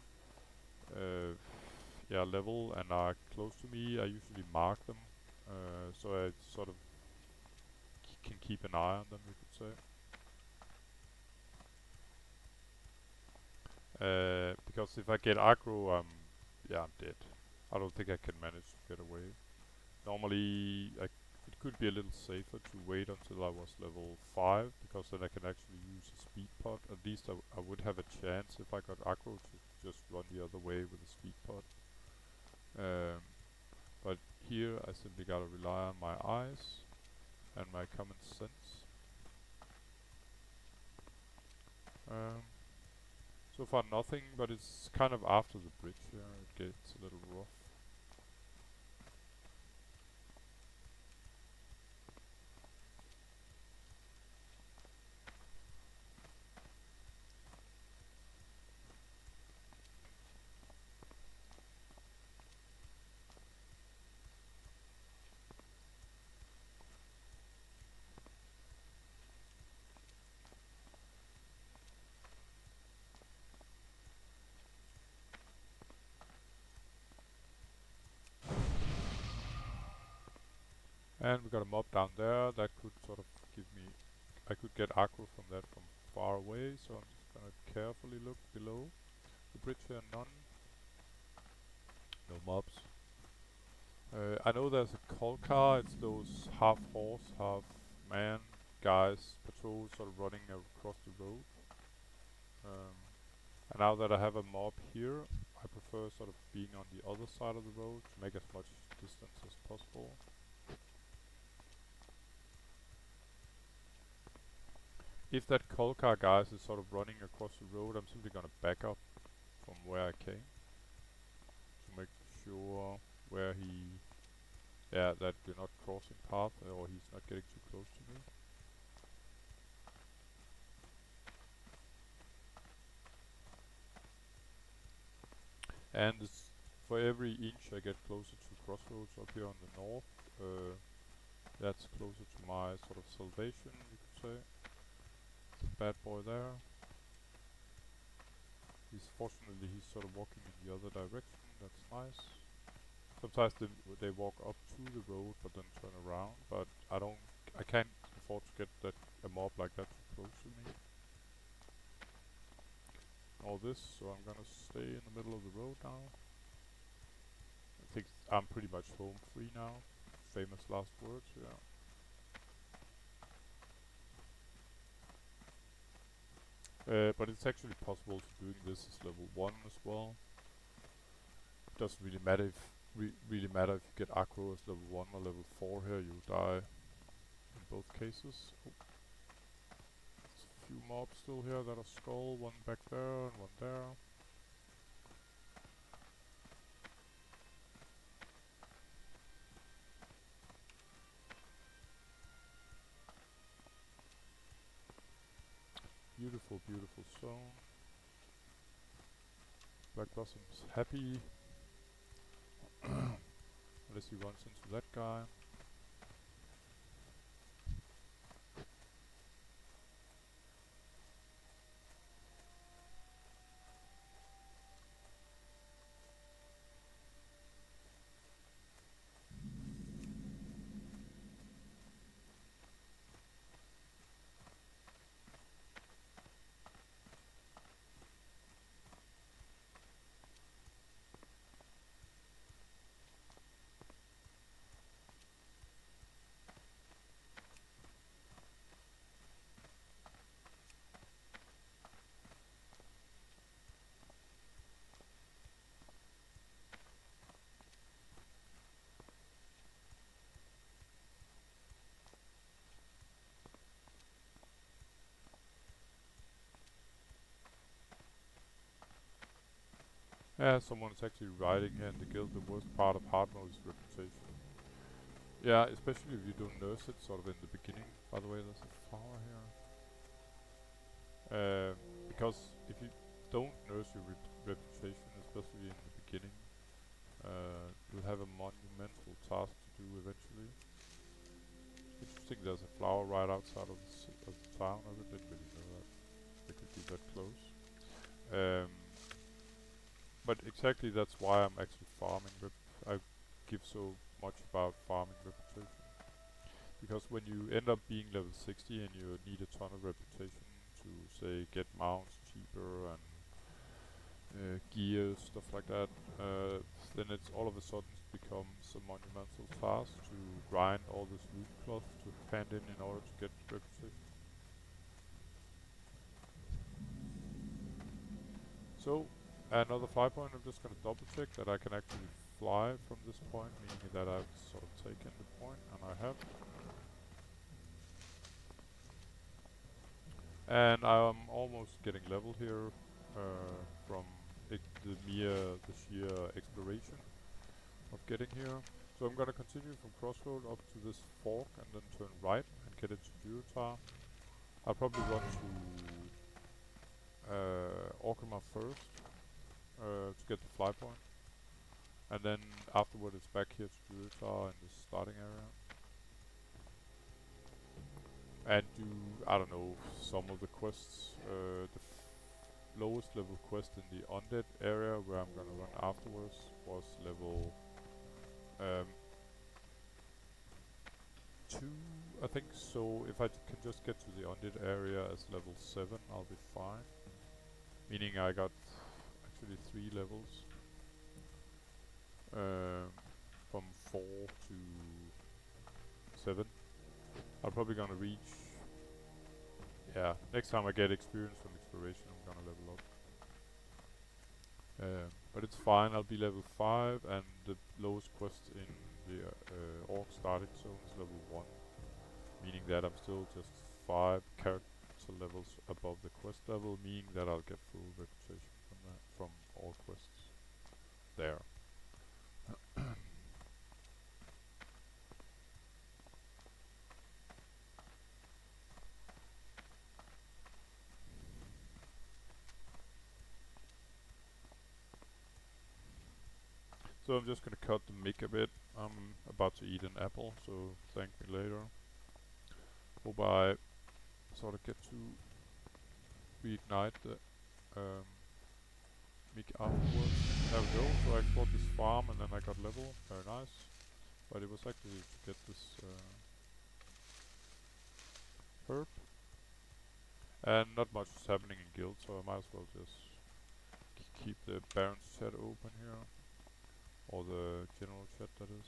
level and are close to me, I usually mark them, so I sort of can keep an eye on them, you could say. Because if I get aggro, I'm dead. I don't think I can manage to get away. Normally, it could be a little safer to wait until I was level 5, because then I can actually use a speed pod. At least I would have a chance if I got aggro to just run the other way with a speed pod. But here I simply gotta rely on my eyes and my common sense. So far nothing, but it's kind of after the bridge here, it gets a little rough. And we got a mob down there that could sort of give me... I could get aggro from that from far away, so I'm just gonna carefully look below the bridge here. None. No mobs. I know there's a call car. It's those half horse, half man guys, patrols sort of running across the road. And now that I have a mob here, I prefer sort of being on the other side of the road to make as much distance as possible. If that coal car guys is sort of running across the road, I'm simply gonna back up from where I came to make sure where he... yeah, that we're not crossing path or he's not getting too close to me. And it's for every inch I get closer to crossroads up here on the north, that's closer to my sort of salvation, you could say. The bad boy there. Fortunately he's sort of walking in the other direction, that's nice. Sometimes they walk up to the road but then turn around, but I can't afford to get a mob like that too close to me. All this, so I'm gonna stay in the middle of the road now. I think I'm pretty much home free now. Famous last words, yeah. But it's actually possible to doing this as level 1 as well. It doesn't really matter if really matter if you get aggro as level 1 or level 4 here, you die in both cases. Oh. There's a few mobs still here that are skull, one back there and one there. Beautiful, beautiful zone. Black Blossom's happy. Unless he runs into that guy. Yeah, someone's actually riding here in the guild. The worst part of hard mode is reputation. Yeah, especially if you don't nurse it sort of in the beginning. By the way, there's a flower here. Because if you don't nurse your reputation, especially in the beginning, you'll have a monumental task to do eventually. Interesting, there's a flower right outside of the town. I didn't really know that. They could be that close. But exactly that's why I'm actually farming. I give so much about farming reputation. Because when you end up being level 60 and you need a ton of reputation to, say, get mounts cheaper and gear, stuff like that, then it's all of a sudden becomes a monumental task to grind all this loot cloth to hand in order to get reputation. So, another fly point, I'm just gonna double check that I can actually fly from this point, meaning that I've sort of taken the point, and I have. And I'm almost getting level here from the sheer exploration of getting here. So I'm gonna continue from Crossroad up to this fork and then turn right and get into Durotar. I'll probably run to Orgrimmar first to get the fly point. And then afterward it's back here to Durotar in the starting area. And do, I don't know, some of the quests. The lowest level quest in the undead area where I'm gonna run afterwards was level 2, I think so. If I can just get to the undead area as level 7, I'll be fine. Meaning I got actually 3 levels. Um, from 4 to 7. I'm probably gonna reach... Yeah, next time I get experience from exploration, I'm gonna level up. But it's fine, I'll be level 5, and the lowest quest in the orc starting zone is level 1. Meaning that I'm still just 5 character levels above the quest level, meaning that I'll get full reputation from that, from all quests there. So I'm just gonna cut the mic a bit. I'm about to eat an apple, so thank me later. Hope I sort of get to reignite the mic afterwards. There we go. So I explored this farm and then I got level. Very nice. But it was actually to get this herb. And not much is happening in guild, so I might as well just keep the Baron's chat open here. Or the general chat, that is.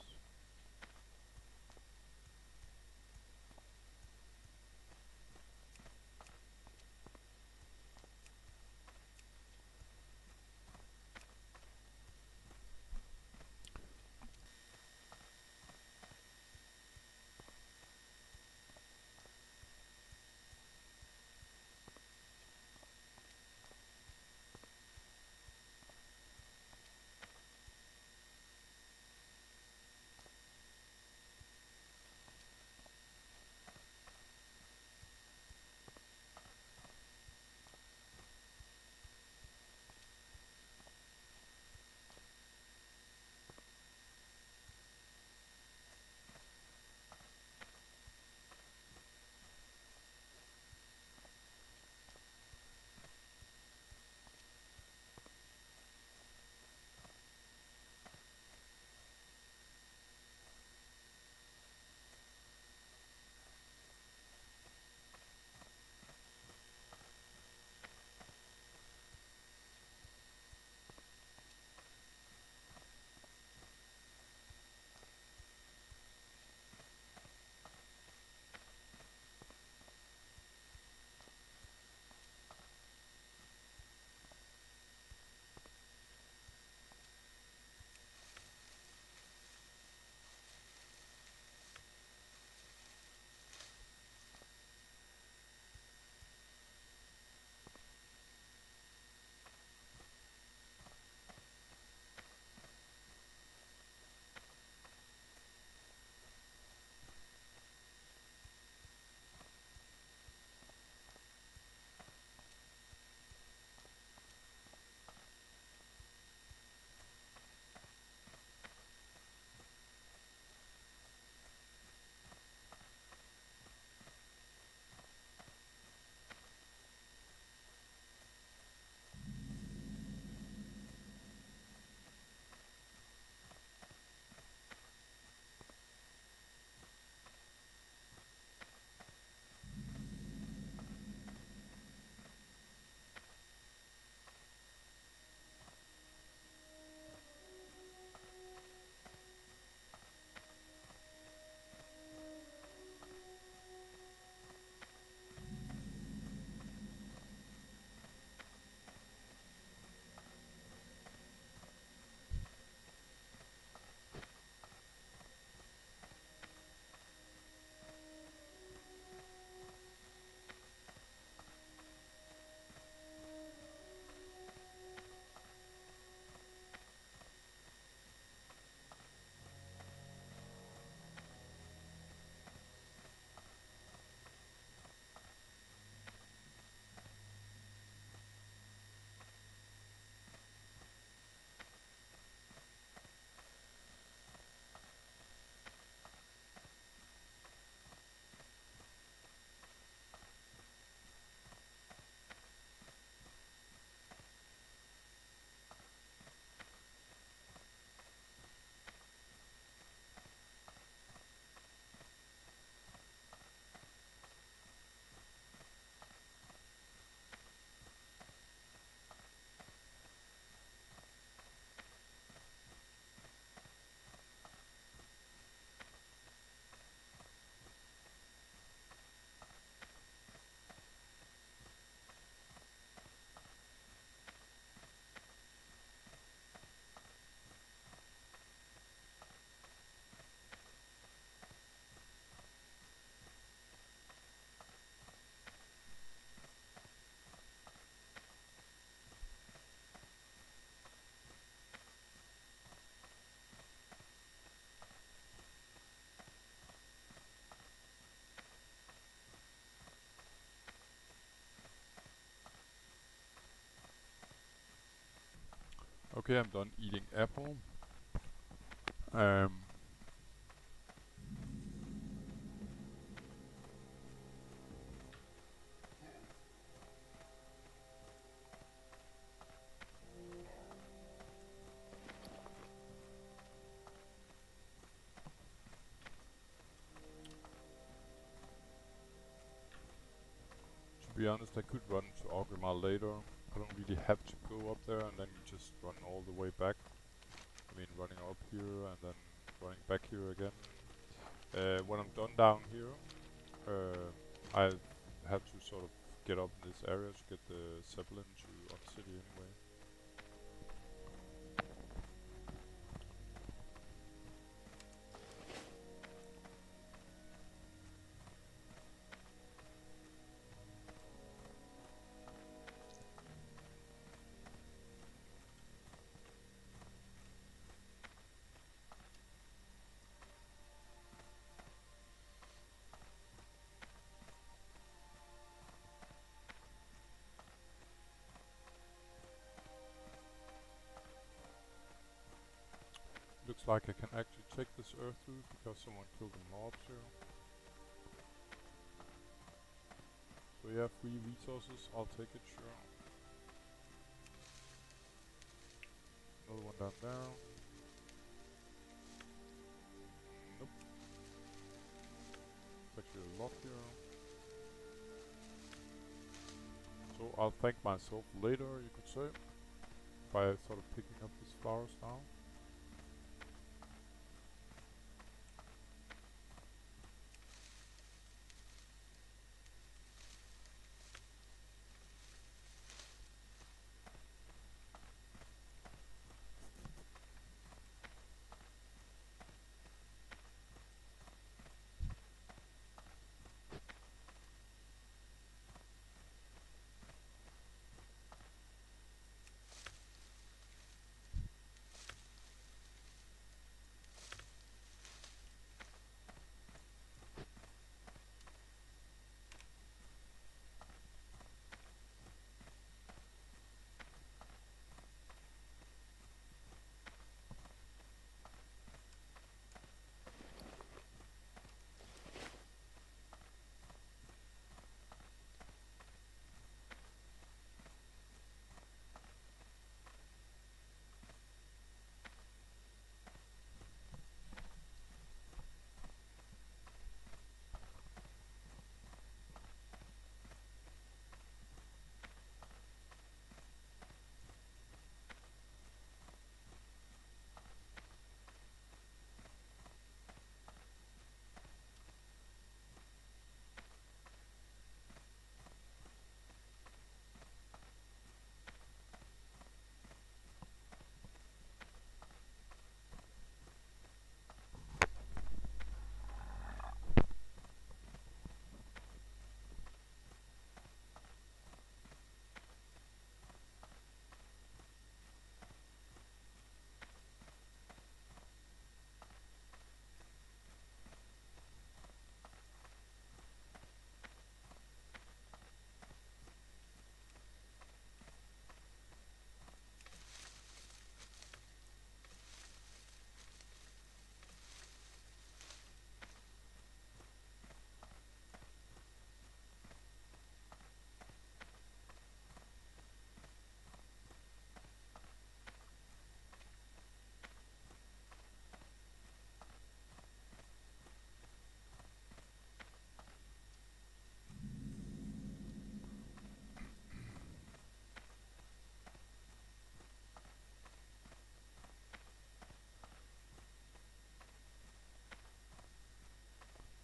Okay, I'm done eating apple. Um, to be honest, I could run to Orgrimmar later. I don't really have to go up there and then just run all the way back. I mean, running up here and then running back here again. When I'm done down here, I have to sort of get up in this area to get the Zeppelin to City anyway. Looks like I can actually take this earth route because someone killed the mobs here. So yeah, free resources, I'll take it, sure. Another one down there. Nope. It's actually a lot here. So I'll thank myself later, you could say, by sort of picking up these flowers now.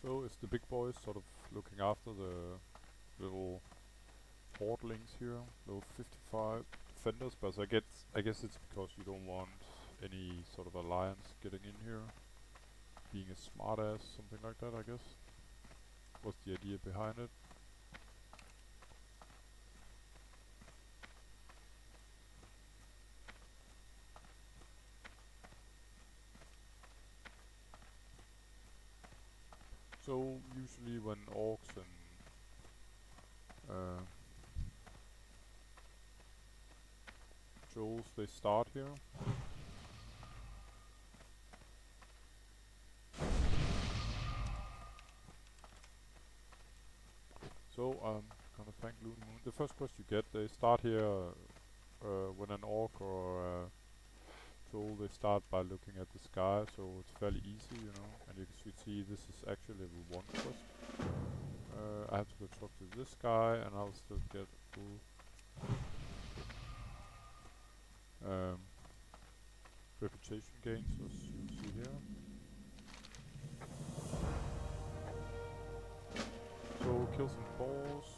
So is the big boys sort of looking after the little portlings here, little 55 defenders, but I guess it's because you don't want any sort of alliance getting in here, being a smart ass, something like that, I guess. What's the idea behind it? So usually when orcs and trolls, they start here. So I'm gonna thank Loon Moon. The first quest you get, they start here when an orc or a troll, they start by looking at the sky, so it's fairly easy, you know. And you should see this is actually level 1 quest. I have to go talk to this guy, and I'll still get full reputation gains, as you see here. So kill some boss.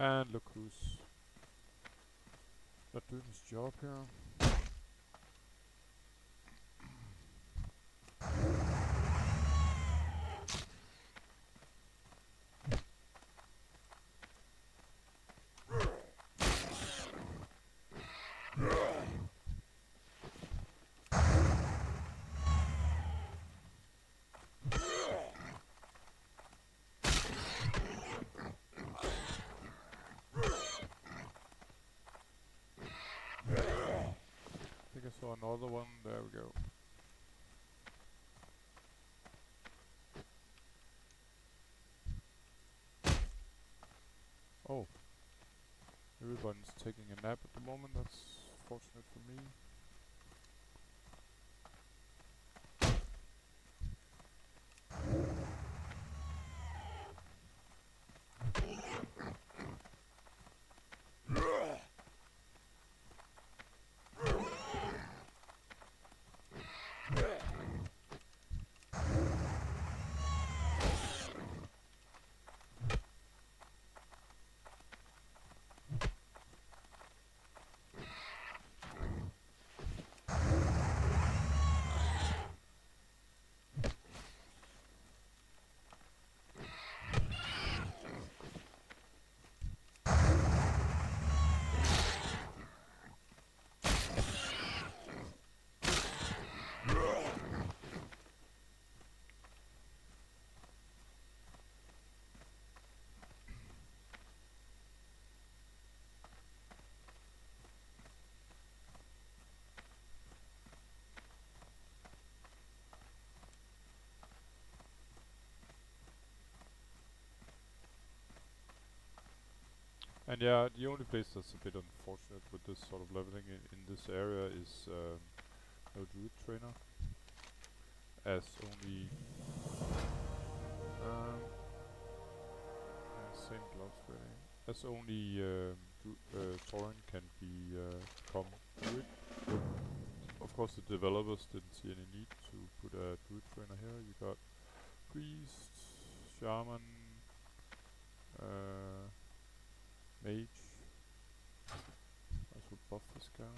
And look who's not doing his job here. I think I saw another one. There we go. Oh. Everyone's taking a nap at the moment. That's fortunate for me. And yeah, the only place that's a bit unfortunate with this sort of leveling in this area is no druid trainer, as only same gloves really, as only Tauren can become druid. But of course the developers didn't see any need to put a druid trainer here. You got priest, shaman, mage. I should buff this guy.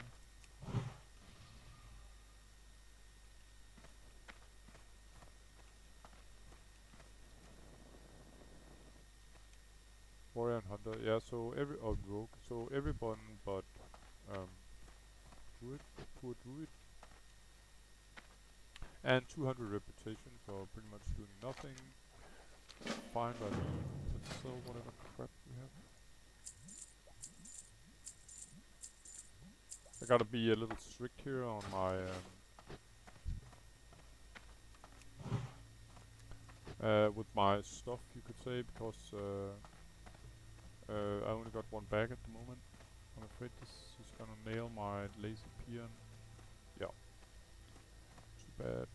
Warrior and hunter, yeah. So rogue. So everyone but druid, poor druid, and 200 reputation for pretty much doing nothing. Fine by me. let's sell whatever crap we have. I gotta be a little strict here on my with my stuff, you could say, because I only got one bag at the moment. I'm afraid this is gonna nail my lazy peon. Yeah, too bad.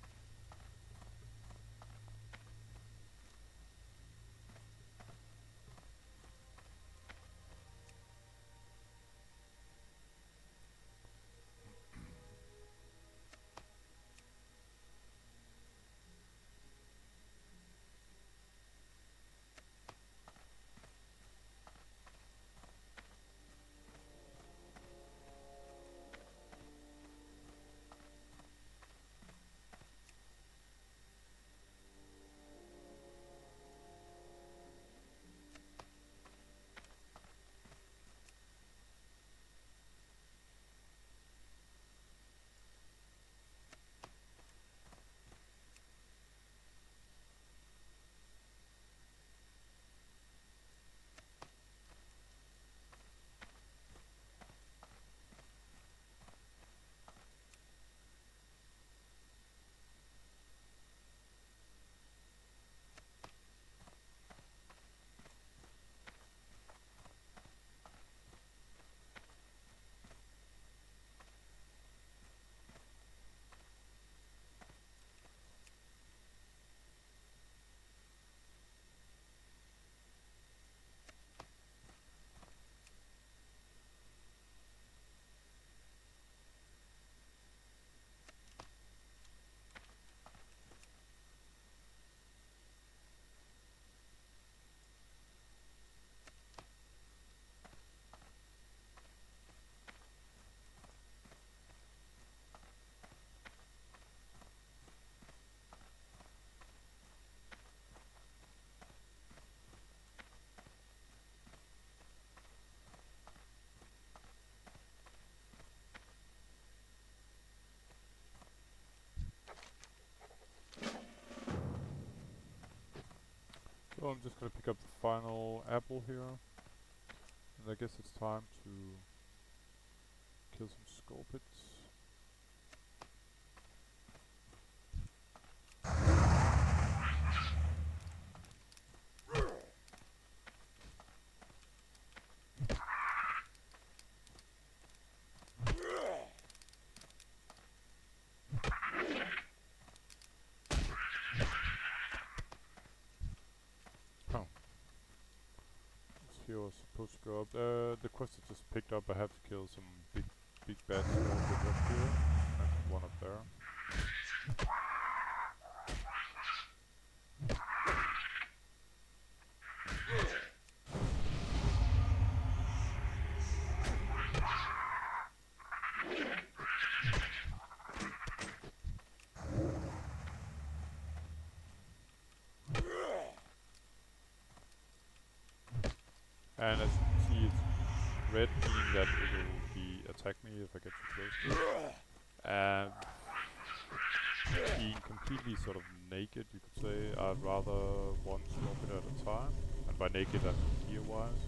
So I'm just gonna pick up the final apple here, and I guess it's time to kill some scorpions. Oh, this here was supposed to go up. The quest I just picked up, I have to kill some big bad scorpions up here, and one up there. And as you can see, it's red, meaning that it will be attack me if I get too close to it. And being completely sort of naked, you could say, I'd rather one scorpion at a time. And by naked, I mean gear-wise.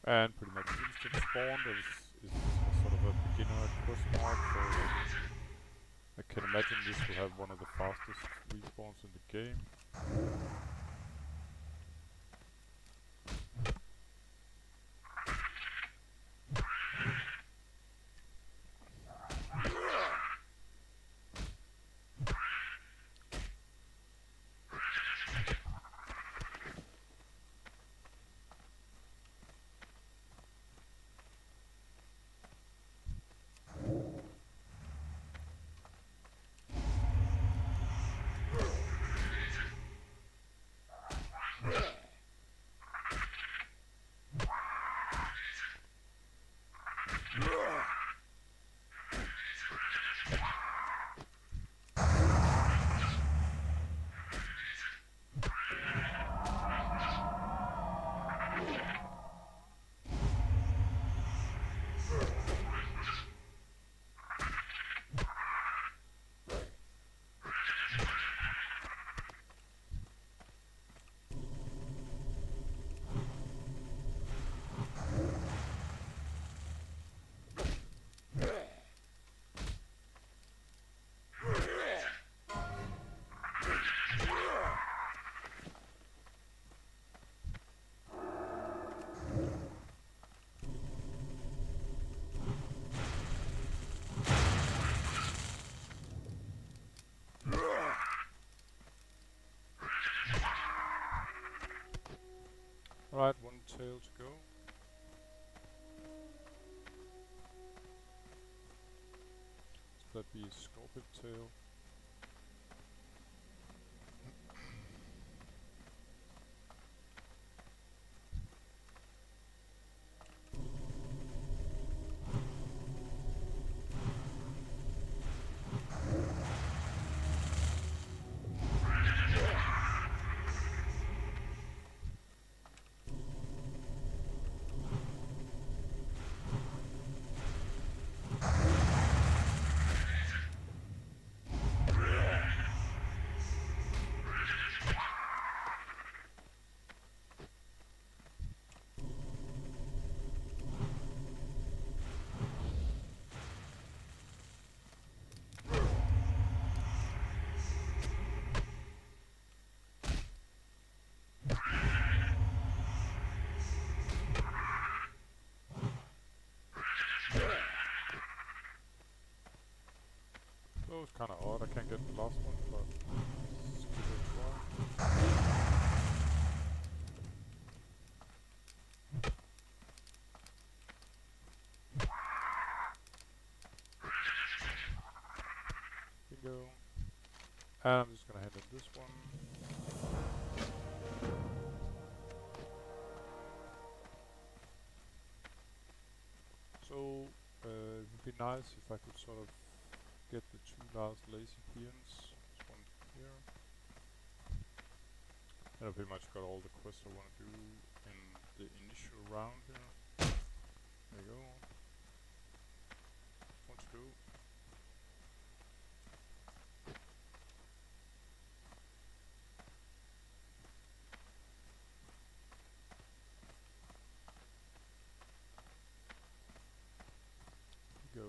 And pretty much instant spawn is sort of a beginner quest mod, so I can imagine this will have one of the fastest respawns in the game. tail to go. So that be a scorpion tail. That was kind of odd. I can't get the last one, but let's give it a try. Bingo. And I'm just gonna hand in this one. So, it would be nice if I could sort of get the 2 last lazy peons. This one here. And I pretty much got all the quests I want to do in the initial round here. There you go. One to go. Go.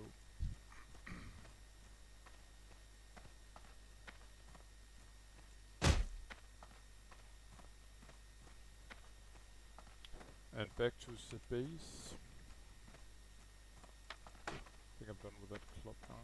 And back to the base. I think I'm done with that club now.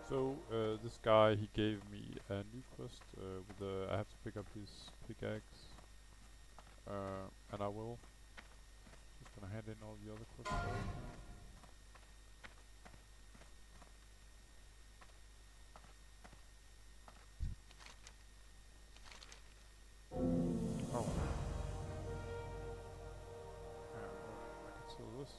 So this guy, he gave me a new quest with I have to pick up his pickaxe, and I will. Just gonna hand in all the other quests right now. Oh. Yeah, well, I can sell this.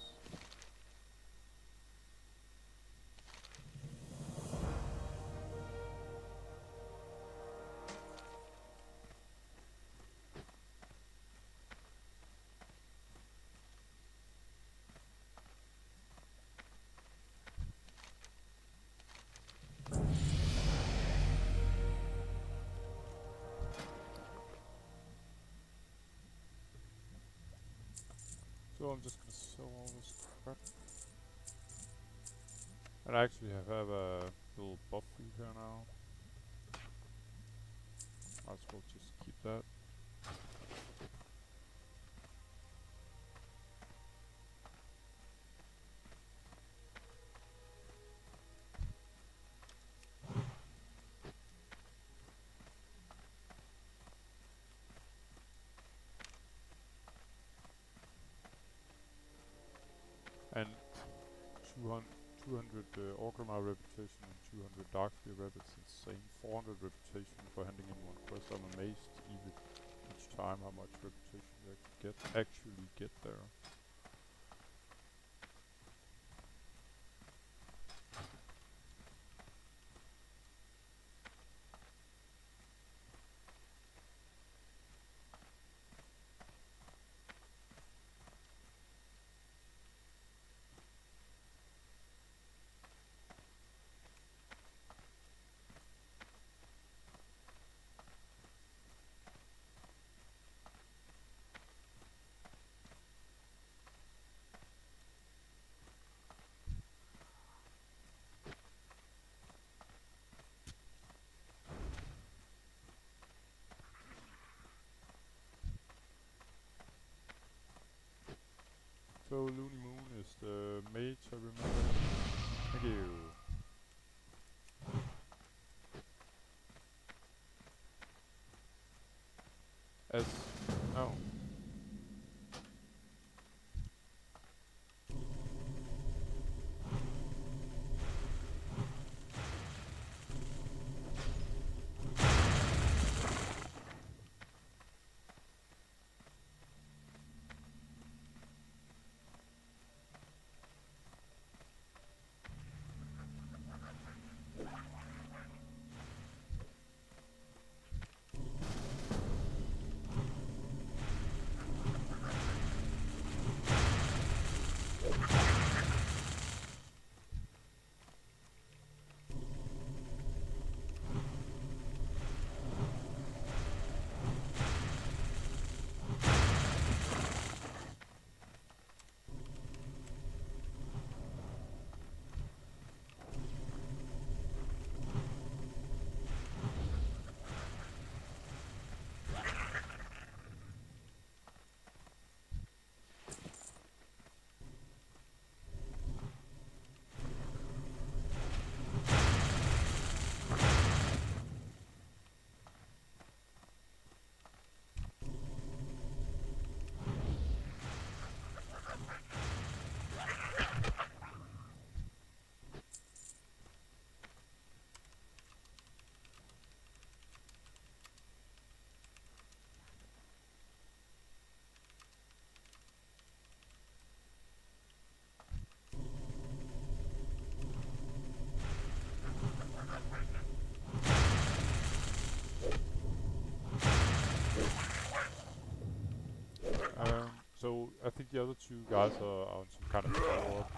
So I'm just gonna sell all this crap. And I actually have a little buff food here now. Might as well just keep that. And 200 Orgrimmar reputation and 200 Darkspear rep, it's insane. 400 reputation for handing in one quest. I'm amazed even it's time how much reputation you actually get there. So Looney Moon is the mage, I remember. Thank you. As oh. So I think the other two guys are on some kind of follow-up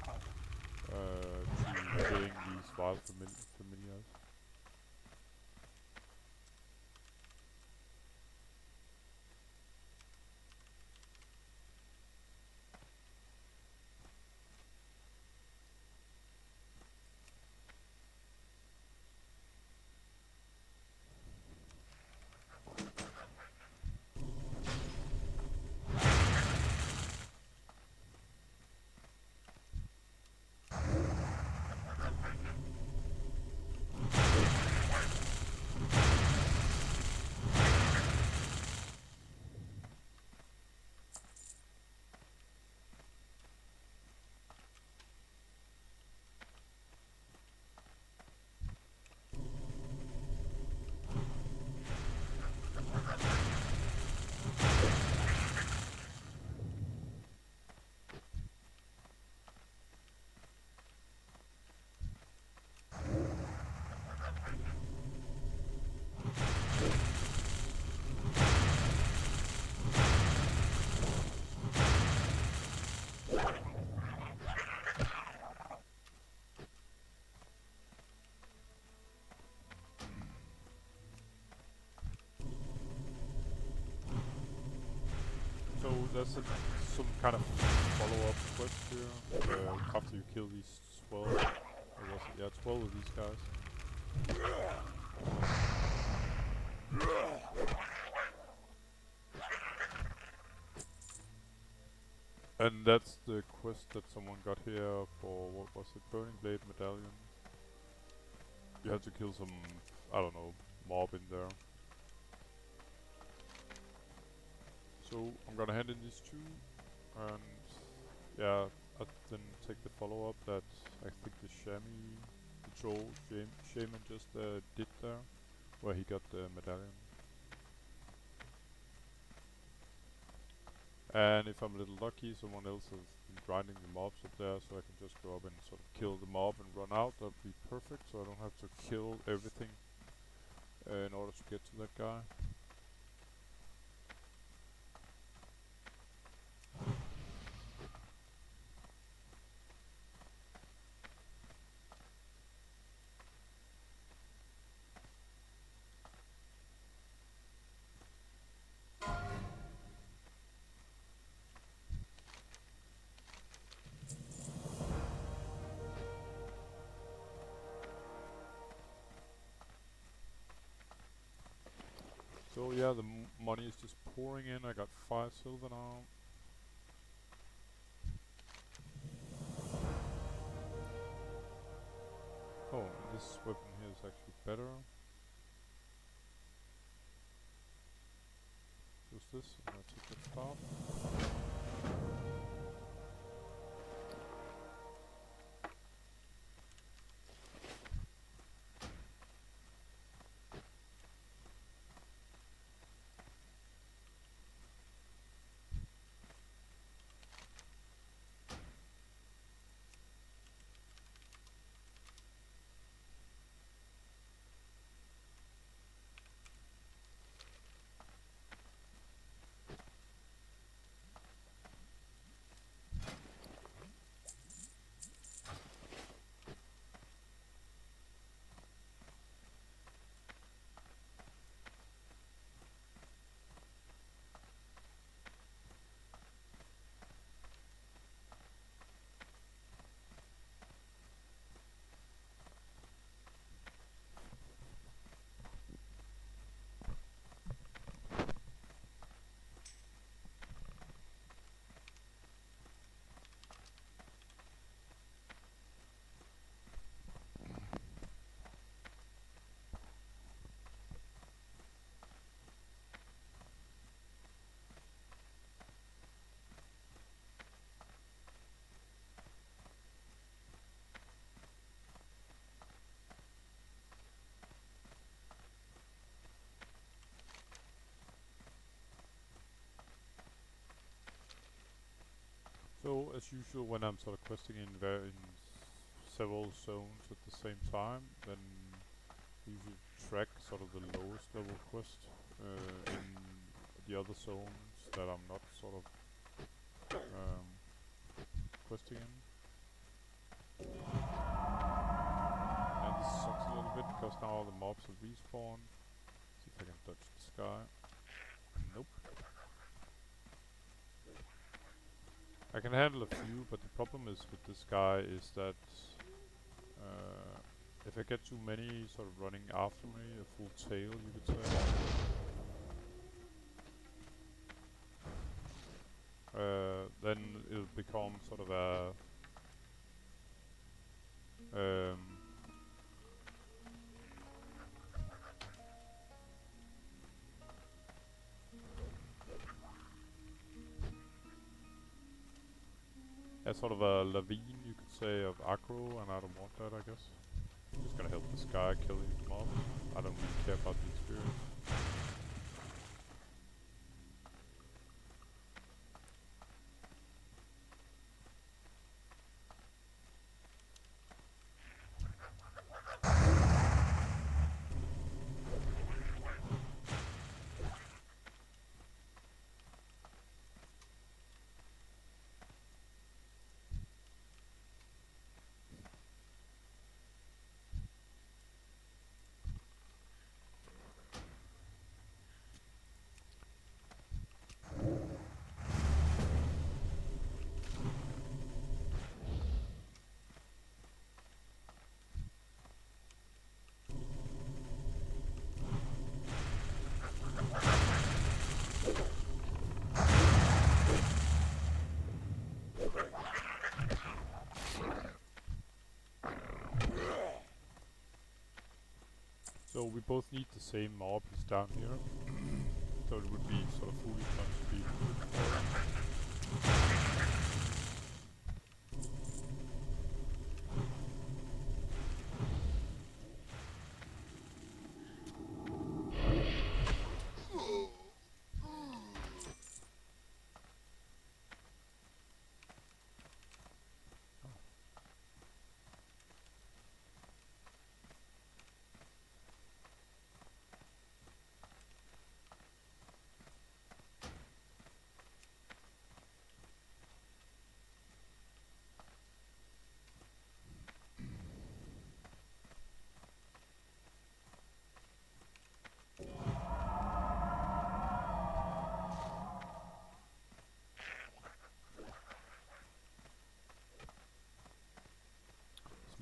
to killing these wild familiars. So there's some kind of follow-up quest here after you kill these 12. Or was it? Yeah, 12 of these guys. And that's the quest that someone got here for, what was it? Burning Blade Medallion. You had to kill some, I don't know, mob in there. So I'm gonna hand in these two, and yeah, I then take the follow-up that I think the troll shaman just did there, where he got the medallion. And if I'm a little lucky, someone else has been grinding the mobs up there, so I can just go up and sort of kill the mob and run out. That'd be perfect, so I don't have to kill everything in order to get to that guy. So yeah, the money is just pouring in. I got 5 silver now. Oh, and this weapon here is actually better. What's this? I'm gonna take that staff. So as usual, when I'm sort of questing in several zones at the same time, then I usually track sort of the lowest level quest in the other zones that I'm not sort of questing in. And this sucks a little bit because now all the mobs have respawned. See if I can dodge this guy. Nope. I can handle a few, but the problem is with this guy is that if I get too many sort of running after me, a full tail you could say, then it'll become sort of a sort of a lavine you could say of aggro, and I don't want that, I guess. I'm just gonna help this guy kill these mobs. I don't really care about the experience. So we both need the same mob, he's down here. So it would be sort of foolish not to be.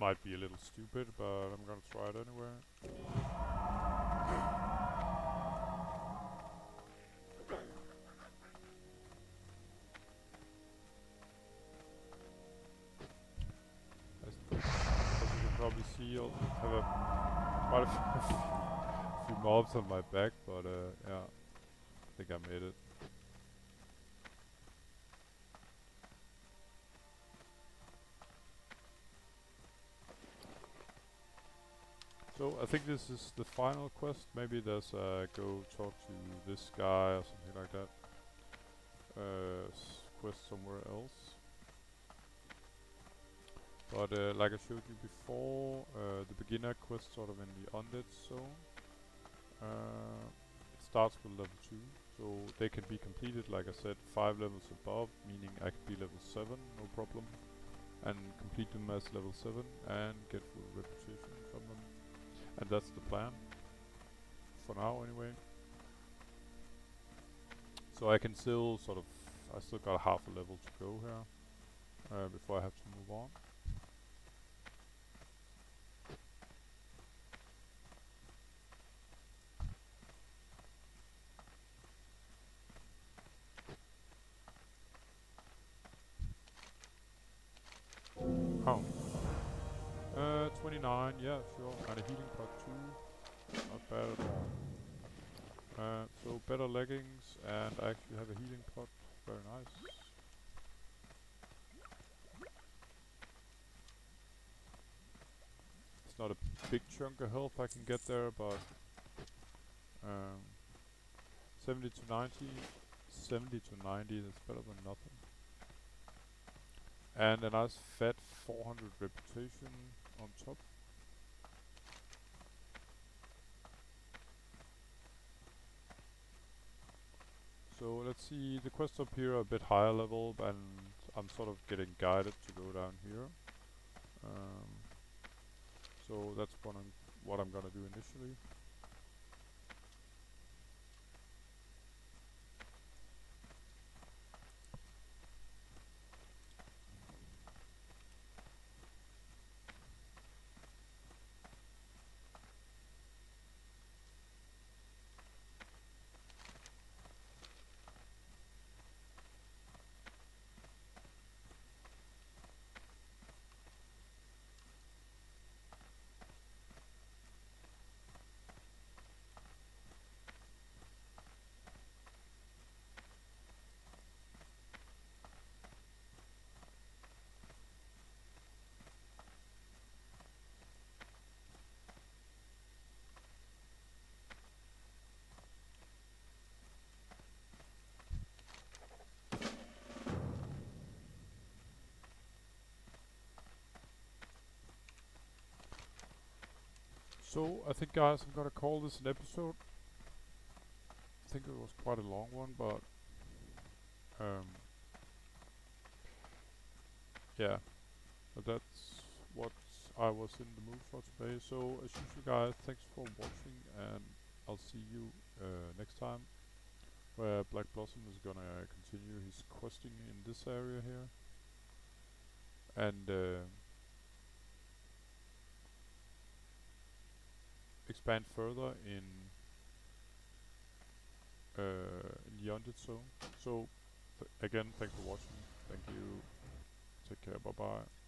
might be a little stupid, but I'm gonna try it anyway. As you can probably see, I'll have quite a few mobs on my back, but yeah, I think I made it. So I think this is the final quest. Maybe there's go talk to this guy or something like that. Quest somewhere else. But like I showed you before, the beginner quest sort of in the undead zone. It starts with level 2, so they can be completed, like I said, 5 levels above, meaning I could be level 7, no problem, and complete them as level 7 and get full reputation from them. And that's the plan, for now anyway. So I can still sort of, I still got half a level to go here, before I have to move on. Oh. 29, yeah, sure. And a healing pot too. Not bad at all. So better leggings, and I actually have a healing pot. Very nice. It's not a big chunk of health I can get there, but 70 to 90, 70 to 90 is better than nothing. And a nice fat 400 reputation on top. So let's see, the quests up here are a bit higher level, and I'm sort of getting guided to go down here. So that's what I'm gonna do initially. So I think, guys, I'm gonna call this an episode. I think it was quite a long one, but yeah, but that's what I was in the mood for today. So as usual, guys, thanks for watching, and I'll see you next time, where Black Blossom is gonna continue his questing in this area here, and expand further in the undead zone. So again, thanks for watching. Thank you. Take care. Bye bye.